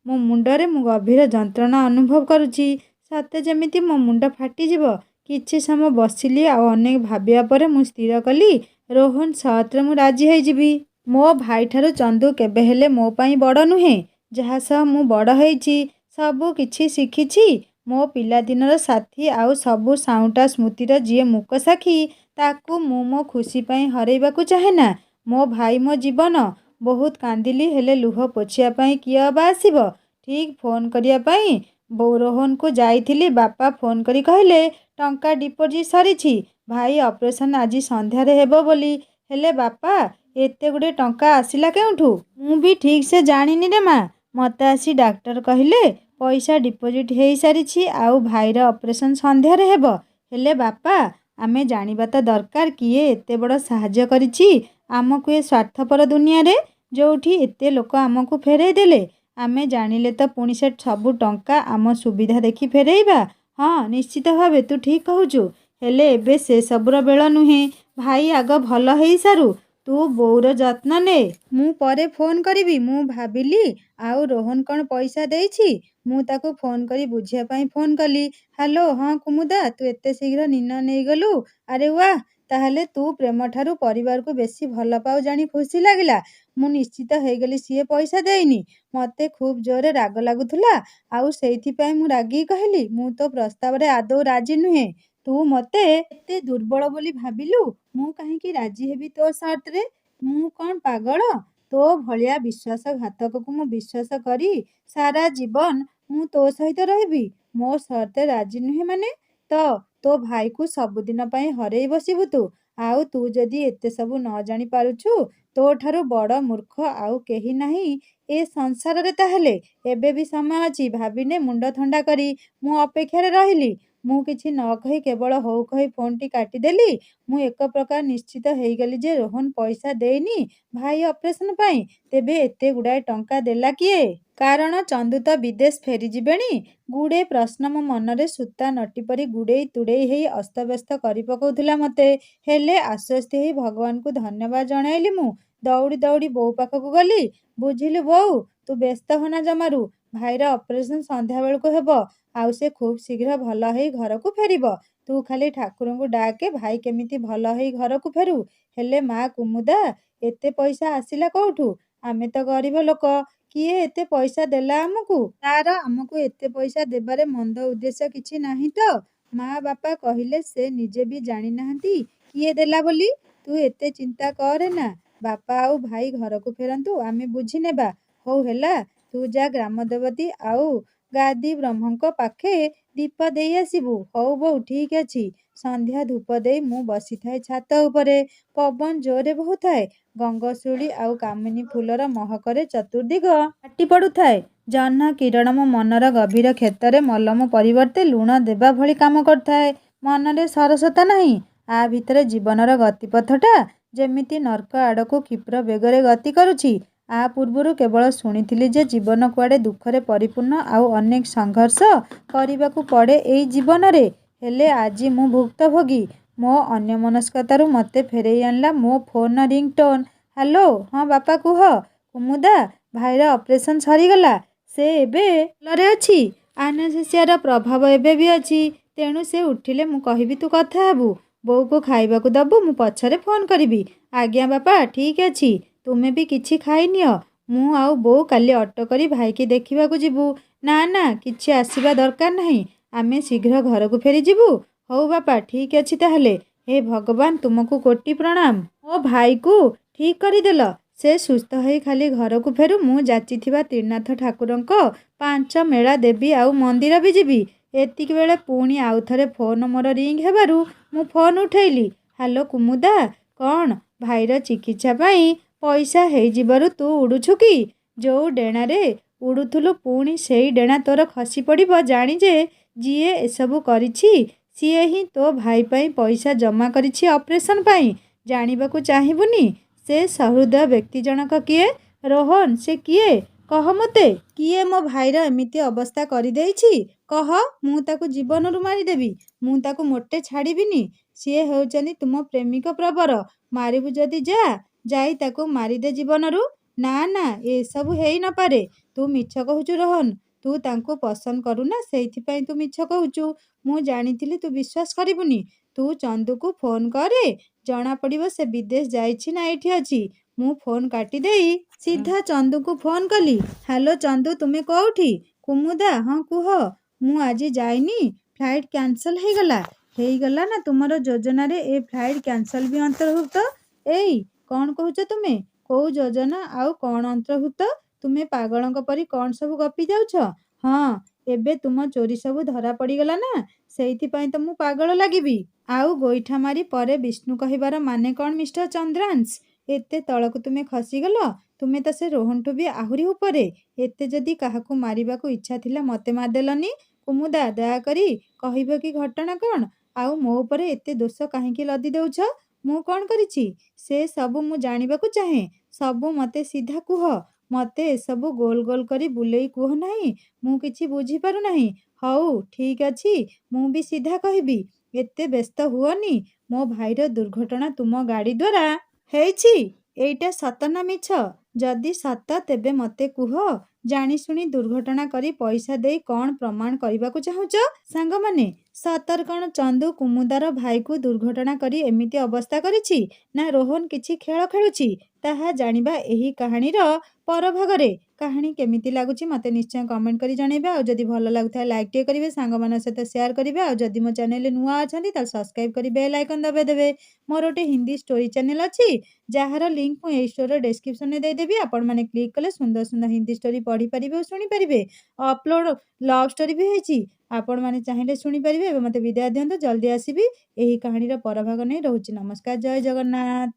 ମୋ ମୁଣ୍ଡରେ ମୁଁ ଗଭୀର ଯନ୍ତ୍ରଣା ଅନୁଭବ କରୁଛି। ସତେ ଯେମିତି ମୋ ମୁଣ୍ଡ ଫାଟିଯିବ। କିଛି ସମୟ ବସିଲି ଆଉ ଅନେକ ଭାବିବା ପରେ ମୁଁ ସ୍ଥିର କଲି ରୋହନ ସତରେ ମୁଁ ରାଜି ହେଇଯିବି। ମୋ ଭାଇଠାରୁ ଚନ୍ଦୁ କେବେ ହେଲେ ମୋ ପାଇଁ ବଡ଼ ନୁହେଁ। ଯାହା ସହ ମୁଁ ବଡ଼ ହେଇଛି, ସବୁ କିଛି ଶିଖିଛି, ମୋ ପିଲାଦିନର ସାଥୀ ଆଉ ସବୁ ସାଉଁଟା ସ୍ମୃତିର ଯିଏ ମୂକ ସାକ୍ଷୀ, ତାକୁ ମୁଁ ମୋ ଖୁସି ପାଇଁ ହରେଇବାକୁ ଚାହେଁନା। ମୋ ଭାଇ ମୋ ଜୀବନ। ବହୁତ କାନ୍ଦିଲି, ହେଲେ ଲୁହ ପୋଛିବା ପାଇଁ କିଏ ଅବା ଆସିବ? ଠିକ୍ ଫୋନ୍ କରିବା ପାଇଁ ରୋହନକୁ ଯାଇଥିଲି। ବାପା ଫୋନ୍ କରି କହିଲେ ଟଙ୍କା ଡିପୋଜିଟ୍ ସରିଛି। ଭାଇ ଅପରେସନ୍ ଆଜି ସନ୍ଧ୍ୟାରେ ହେବ ବୋଲି। ହେଲେ ବାପା, ଏତେ ଗୁଡ଼ିଏ ଟଙ୍କା ଆସିଲା କେଉଁଠୁ? ମୁଁ ବି ଠିକ୍ ସେ ଜାଣିନି ରେ ମା। ମୋତେ ଆସି ଡାକ୍ତର କହିଲେ ପଇସା ଡିପୋଜିଟ୍ ହେଇସାରିଛି ଆଉ ଭାଇର ଅପରେସନ୍ ସନ୍ଧ୍ୟାରେ ହେବ। ହେଲେ ବାପା, ଆମେ ଜାଣିବା ତ ଦରକାର କିଏ ଏତେ ବଡ଼ ସାହାଯ୍ୟ କରିଛି ଆମକୁ ଏ ସ୍ୱାର୍ଥପର ଦୁନିଆରେ, ଯୋଉଠି ଏତେ ଲୋକ ଆମକୁ ଫେରେଇ ଦେଲେ। ଆମେ ଜାଣିଲେ ତ ପୁଣି ସେ ସବୁ ଟଙ୍କା ଆମ ସୁବିଧା ଦେଖି ଫେରେଇବା। ହଁ, ନିଶ୍ଚିତ ଭାବେ ତୁ ଠିକ୍ କହୁଛୁ। ହେଲେ ଏବେ ସେ ସବୁର ବେଳ ନୁହେଁ। ଭାଇ ଆଗ ଭଲ ହେଇସାରୁ। ତୁ ବୋଉର ଯତ୍ନ ନେ। ମୁଁ ପରେ ଫୋନ୍ କରିବି। ମୁଁ ଭାବିଲି ଆଉ ରୋହନ କ'ଣ ପଇସା ଦେଇଛି? ମୁଁ ତାକୁ ଫୋନ୍ କରି ବୁଝିବା ପାଇଁ ଫୋନ୍ କଲି। ହ୍ୟାଲୋ, ହଁ କୁମୁଦା, ତୁ ଏତେ ଶୀଘ୍ର ନିର୍ଣ୍ଣୟ ନେଇଗଲୁ? ଆରେ ୱାଃ, ତାହେଲେ ତୁ ପ୍ରେମଠାରୁ ପରିବାରକୁ ବେଶୀ ଭଲ ପାଉ ଜାଣି ଖୁସି ଲାଗିଲା। ମୁଁ ନିଶ୍ଚିତ ହେଇଗଲି ସିଏ ପଇସା ଦେଇନି। ମୋତେ ଖୁବ୍ ଜୋରରେ ରାଗ ଲାଗୁଥିଲା ଆଉ ସେଇଥିପାଇଁ ମୁଁ ରାଗିକି କହିଲି ମୁଁ ତୋ ପ୍ରସ୍ତାବରେ ଆଦୌ ରାଜି ନୁହେଁ। ତୁ ମୋତେ ଏତେ ଦୁର୍ବଳ ବୋଲି ଭାବିଲୁ? ମୁଁ କାହିଁକି ରାଜି ହେବି ତୋ ସର୍ତ୍ତରେ? ମୁଁ କ'ଣ ପାଗଳ? ତୋ ଭଳିଆ ବିଶ୍ୱାସଘାତକକୁ ମୁଁ ବିଶ୍ୱାସ କରି ସାରା ଜୀବନ ମୁଁ ତୋ ସହିତ ରହିବି? ମୋ ସର୍ତ୍ତରେ ରାଜି ନୁହେଁ ମାନେ? ତୋ ଭାଇକୁ ସବୁଦିନ ପାଇଁ ହରେଇ ବସିବୁ ତୁ? ଆଉ ତୁ ଯଦି ଏତେ ସବୁ ନ ଜାଣି ପାରୁଛୁ, ତୋଠାରୁ ବଡ଼ ମୂର୍ଖ ଆଉ କେହି ନାହିଁ ଏ ସଂସାରରେ। ତାହେଲେ ଏବେ ବି ସମୟ ଅଛି। ଭାବିନେ ମୁଣ୍ଡ ଥଣ୍ଡା କରି। ମୁଁ ଅପେକ୍ଷାରେ ରହିଲି। ମୁଁ କିଛି ନ କହି କେବଳ ହଉ କହି ଫୋନ୍ଟି କାଟିଦେଲି। ମୁଁ ଏକ ପ୍ରକାର ନିଶ୍ଚିତ ହେଇଗଲି ଯେ ରୋହନ ପଇସା ଦେଇନି ଭାଇ ଅପରେସନ୍ ପାଇଁ। ତେବେ ଏତେ ଗୁଡ଼ାଏ ଟଙ୍କା ଦେଲା କିଏ? କାରଣ ଚନ୍ଦୁ ତ ବିଦେଶ ଫେରିଯିବେଣି। ଗୁଡ଼େ ପ୍ରଶ୍ନ ମୋ ମନରେ ସୂତା ନଟି ପରି ଗୁଡ଼େଇ ତୁଡ଼େଇ ହେଇ ଅସ୍ତବ୍ୟସ୍ତ କରି ପକାଉଥିଲା ମୋତେ। ହେଲେ ଆଶ୍ୱସ୍ତି ହେଇ ଭଗବାନଙ୍କୁ ଧନ୍ୟବାଦ ଜଣାଇଲି। ମୁଁ ଦୌଡ଼ି ଦୌଡ଼ି ବୋଉ ପାଖକୁ ଗଲି। ବୁଝିଲୁ ବୋଉ, ତୁ ବ୍ୟସ୍ତ ହୋନା ଜମାରୁ। ଭାଇର ଅପରେସନ୍ ସନ୍ଧ୍ୟାବେଳକୁ ହେବ ଆଉ ସେ ଖୁବ୍ ଶୀଘ୍ର ଭଲ ହେଇ ଘରକୁ ଫେରିବ। ତୁ ଖାଲି ଠାକୁରଙ୍କୁ ଡାକେ ଭାଇ କେମିତି ଭଲ ହେଇ ଘରକୁ ଫେରୁ। ହେଲେ ମା କୁମୁଦା, ଏତେ ପଇସା ଆସିଲା କୋଉଠୁ? ଆମେ ତ ଗରିବ ଲୋକ। କିଏ ଏତେ ପଇସା ଦେଲା ଆମକୁ? ତାର ଆମକୁ ଏତେ ପଇସା ଦେବାରେ ମନ୍ଦ ଉଦ୍ଦେଶ୍ୟ କିଛି ନାହିଁ ତ? ମା ବାପା କହିଲେ ସେ ନିଜେ ବି ଜାଣିନାହାନ୍ତି କିଏ ଦେଲା ବୋଲି। ତୁ ଏତେ ଚିନ୍ତା କରେନା। ବାପା ଆଉ ଭାଇ ଘରକୁ ଫେରନ୍ତୁ, ଆମେ ବୁଝିନେବା। ହଉ ହେଲା, ତୁ ଯା ଗ୍ରାମଦେବତୀ ଆଉ ଗାଦି ବ୍ରହ୍ମଙ୍କ ପାଖେ ଦୀପ ଦେଇ ଆସିବୁ। ହଉ ବୋଉ, ଠିକ୍ ଅଛି। ସନ୍ଧ୍ୟା ଧୂପ ଦେଇ ମୁଁ ବସିଥାଏ ଛାତ ଉପରେ। ପବନ ଜୋରରେ ବହୁଥାଏ। ଗଙ୍ଗଶିଉଳି ଆଉ କାମିନୀ ଫୁଲର ମହକରେ ଚତୁର୍ଦ୍ଦିଗ ଫାଟି ପଡ଼ୁଥାଏ। ଜହ୍ନ କିରଣ ମୋ ମନର ଗଭୀର କ୍ଷତରେ ମଲମ ପରିବର୍ତ୍ତେ ଲୁଣ ଦେବା ଭଳି କାମ କରୁଥାଏ। ମନରେ ସରସତା ନାହିଁ। ଆ ଭିତରେ ଜୀବନର ଗତିପଥଟା ଯେମିତି ନର୍କ ଆଡ଼କୁ କ୍ଷିପ୍ର ବେଗରେ ଗତି କରୁଛି। ଆ ପୂର୍ବରୁ କେବଳ ଶୁଣିଥିଲି ଯେ ଜୀବନ କୁଆଡ଼େ ଦୁଃଖରେ ପରିପୂର୍ଣ୍ଣ ଆଉ ଅନେକ ସଂଘର୍ଷ କରିବାକୁ ପଡ଼େ ଏଇ ଜୀବନରେ। ହେଲେ ଆଜି ମୁଁ ଭୁକ୍ତଭୋଗୀ। ମୋ ଅନ୍ୟମନସ୍କତାରୁ ମୋତେ ଫେରେଇ ଆଣିଲା ମୋ ଫୋନ୍ର ରିଂଟୋନ୍। ହ୍ୟାଲୋ, ହଁ ବାପା କୁହ। କୁମୁଦା, ଭାଇର ଅପରେସନ୍ ସରିଗଲା। ସେ ଏବେ ଭଲରେ ଅଛି। ଆନେସ୍ଥେସିଆର ପ୍ରଭାବ ଏବେ ବି ଅଛି। ତେଣୁ ସେ ଉଠିଲେ ମୁଁ କହିବି ତୁ କଥା ହେବୁ। ବୋଉକୁ ଖାଇବାକୁ ଦବୁ, ମୁଁ ପଛରେ ଫୋନ୍ କରିବି। ଆଜ୍ଞା ବାପା, ଠିକ୍ ଅଛି। ତୁମେ ବି କିଛି ଖାଇନିଅ। ମୁଁ ଆଉ ବୋଉ କାଲି ଅଟୋ କରି ଭାଇକି ଦେଖିବାକୁ ଯିବୁ। ନା ନା, କିଛି ଆସିବା ଦରକାର ନାହିଁ। ଆମେ ଶୀଘ୍ର ଘରକୁ ଫେରିଯିବୁ। ହଉ ବାପା, ଠିକ୍ ଅଛି ତାହେଲେ। ହେ ଭଗବାନ, ତୁମକୁ କୋଟି ପ୍ରଣାମ। ମୋ ଭାଇକୁ ଠିକ୍ କରିଦେଲ। ସେ ସୁସ୍ଥ ହୋଇ ଖାଲି ଘରକୁ ଫେରୁ, ମୁଁ ଯାଚିଥିବା ତ୍ରିନାଥ ଠାକୁରଙ୍କ 5 ମେଳା ଦେବି ଆଉ ମନ୍ଦିର ବି ଯିବି। ଏତିକି ବେଳେ ପୁଣି ଆଉଥରେ ଫୋନ୍ ମୋର ରିଙ୍ଗ ହେବାରୁ ମୁଁ ଫୋନ୍ ଉଠେଇଲି। ହ୍ୟାଲୋ କୁମୁଦା, କ'ଣ ଭାଇର ଚିକିତ୍ସା ପାଇଁ ପଇସା ହେଇଯିବାରୁ ତୁ ଉଡ଼ୁଛୁ କି? ଯୋଉ ଡେଣାରେ ଉଡ଼ୁଥିଲୁ ପୁଣି ସେଇ ଡେଣା ତୋର ଖସି ପଡ଼ିବ ଜାଣି ଯେ ଯିଏ ଏସବୁ କରିଛି ସିଏ ହିଁ ତୋ ଭାଇ ପାଇଁ ପଇସା ଜମା କରିଛି ଅପରେସନ୍ ପାଇଁ। ଜାଣିବାକୁ ଚାହିଁବୁନି ସେ ସହୃଦୟ ବ୍ୟକ୍ତି ଜଣକ କିଏ? ରୋହନ ସେ କିଏ? କହ ମୋତେ। କିଏ ମୋ ଭାଇର ଏମିତି ଅବସ୍ଥା କରିଦେଇଛି କହ? ମୁଁ ତାକୁ ଜୀବନରୁ ମାରିଦେବି। ମୁଁ ତାକୁ ମୋଟେ ଛାଡ଼ିବିନି। ସିଏ ହେଉଛନ୍ତି ତୁମ ପ୍ରେମିକ ପ୍ରବର। ମାରିବୁ ଯଦି ଯା, ଯାଇ ତାକୁ ମାରିଦେ ଜୀବନରୁ। ନା ନା, ଏସବୁ ହେଇ ନପାରେ। ତୁ ମିଛ କହୁଛୁ ରୋହନ। ତୁ ତାଙ୍କୁ ପସନ୍ଦ କରୁନା, ସେଇଥିପାଇଁ ତୁ ମିଛ କହୁଛୁ। ମୁଁ ଜାଣିଥିଲି ତୁ ବିଶ୍ୱାସ କରିବୁନି। ତୁ ଚନ୍ଦୁକୁ ଫୋନ୍ କରେ, ଜଣାପଡ଼ିବ ସେ ବିଦେଶ ଯାଇଛି ନା ଏଇଠି ଅଛି। ମୁଁ ଫୋନ୍ କାଟିଦେଇ ସିଧା ଚନ୍ଦୁକୁ ଫୋନ୍ କଲି। ହ୍ୟାଲୋ ଚନ୍ଦୁ, ତୁମେ କୋଉଠି? କୁମୁଦା, ହଁ କୁହ। ମୁଁ ଆଜି ଯାଇନି, ଫ୍ଲାଇଟ୍ କ୍ୟାନସଲ୍ ହେଇଗଲା। ହେଇଗଲା ନା ତୁମର ଯୋଜନାରେ ଏ ଫ୍ଲାଇଟ୍ କ୍ୟାନସଲ୍ ବି ଅନ୍ତର୍ଭୁକ୍ତ? ଏଇ କ'ଣ କହୁଛ ତୁମେ? କୋଉ ଯୋଜନା ଆଉ କ'ଣ ଅନ୍ତର୍ଭୁକ୍ତ? ତୁମେ ପାଗଳଙ୍କ ପରି କ'ଣ ସବୁ ଗପି ଯାଉଛ? ହଁ, ଏବେ ତୁମ ଚୋରି ସବୁ ଧରା ପଡ଼ିଗଲା ନା, ସେଇଥିପାଇଁ ତ ମୁଁ ପାଗଳ ଲାଗିବି। ଆଉ ଗୋଇଠା ମାରି ପରେ ବିଷ୍ଣୁ କହିବାର ମାନେ କ'ଣ ମିଷ୍ଟର ଚନ୍ଦ୍ରାଂଶ? ଏତେ ତଳକୁ ତୁମେ ଖସିଗଲ? ତୁମେ ତ ସେ ରୋହନଠୁ ବି ଆହୁରି ଉପରେ। ଏତେ ଯଦି କାହାକୁ ମାରିବାକୁ ଇଚ୍ଛା ଥିଲା ମୋତେ ମାରିଦେଲନି। କୁମୁଦା, ଦୟାକରି କହିବ କି ଘଟଣା କ'ଣ? ଆଉ ମୋ ଉପରେ ଏତେ ଦୋଷ କାହିଁକି ଲଦି ଦେଉଛ? ମୁଁ କ'ଣ କରିଛି? ସେ ସବୁ ମୁଁ ଜାଣିବାକୁ ଚାହେଁ। ସବୁ ମୋତେ ସିଧା କୁହ। ମୋତେ ଏସବୁ ଗୋଲ ଗୋଲ କରି ବୁଲେଇ କୁହ ନାହିଁ। ମୁଁ କିଛି ବୁଝିପାରୁନାହିଁ। ହଉ ଠିକ୍ ଅଛି, ମୁଁ ବି ସିଧା କହିବି। ଏତେ ବ୍ୟସ୍ତ ହୁଅନି। ମୋ ଭାଇର ଦୁର୍ଘଟଣା ତୁମ ଗାଡ଼ି ଦ୍ୱାରା ହେଇଛି। ଏଇଟା ସତ ନା ମିଛ? ଯଦି ସତ ତେବେ ମୋତେ କୁହ। ଜାଣିଶୁଣି ଦୁର୍ଘଟଣା କରି ପଇସା ଦେଇ କ'ଣ ପ୍ରମାଣ କରିବାକୁ ଚାହୁଁଛ? ସାଙ୍ଗମାନେ, ସତରେ କ'ଣ ଚନ୍ଦୁ କୁମୁଦାର ଭାଇକୁ ଦୁର୍ଘଟଣା କରି ଏମିତି ଅବସ୍ଥା କରିଛି, ନା ରୋହନ କିଛି ଖେଳ ଖେଳୁଛି? ତାହା ଜାଣିବା ଏହି କାହାଣୀର ପରଭାଗରେ। କାହାଣୀ କେମିତି ଲାଗୁଛି ମୋତେ ନିଶ୍ଚୟ କମେଣ୍ଟ କରି ଜଣାଇବେ। ଆଉ ଯଦି ଭଲ ଲାଗୁଥାଏ ଲାଇକ୍ଟିଏ କରିବେ, ସାଙ୍ଗମାନଙ୍କ ସହିତ ସେୟାର କରିବେ। ଆଉ ଯଦି ମୋ ଚ୍ୟାନେଲରେ ନୂଆ ଅଛନ୍ତି ତାହେଲେ ସବସ୍କ୍ରାଇବ୍ କରି ବେଲ୍ ଆଇକନ୍ ଦବାଇ ଦେବେ। ମୋର ଗୋଟେ ହିନ୍ଦୀ ଷ୍ଟୋରି ଚ୍ୟାନେଲ୍ ଅଛି, ଯାହାର ଲିଙ୍କ୍ ମୁଁ ଏହି ଷ୍ଟୋରିର ଡେସ୍କ୍ରିପସନରେ ଦେଇଦେବି। ଆପଣମାନେ କ୍ଲିକ୍ କଲେ ସୁନ୍ଦର ସୁନ୍ଦର ହିନ୍ଦୀ ଷ୍ଟୋରି ପଢ଼ିପାରିବେ ଓ ଶୁଣିପାରିବେ। ଅପଲୋଡ଼ ଲଭ୍ ଷ୍ଟୋରି ବି ହେଇଛି, ଆପଣମାନେ ଚାହିଁଲେ ଶୁଣିପାରିବେ। ଏବେ ମୋତେ ବିଦାୟ ଦିଅନ୍ତୁ, ଜଲ୍ଦି ଆସିବି ଏହି କାହାଣୀର ପରଭାଗ ନେଇ। ରହୁଛି। ନମସ୍କାର, ଜୟ ଜଗନ୍ନାଥ।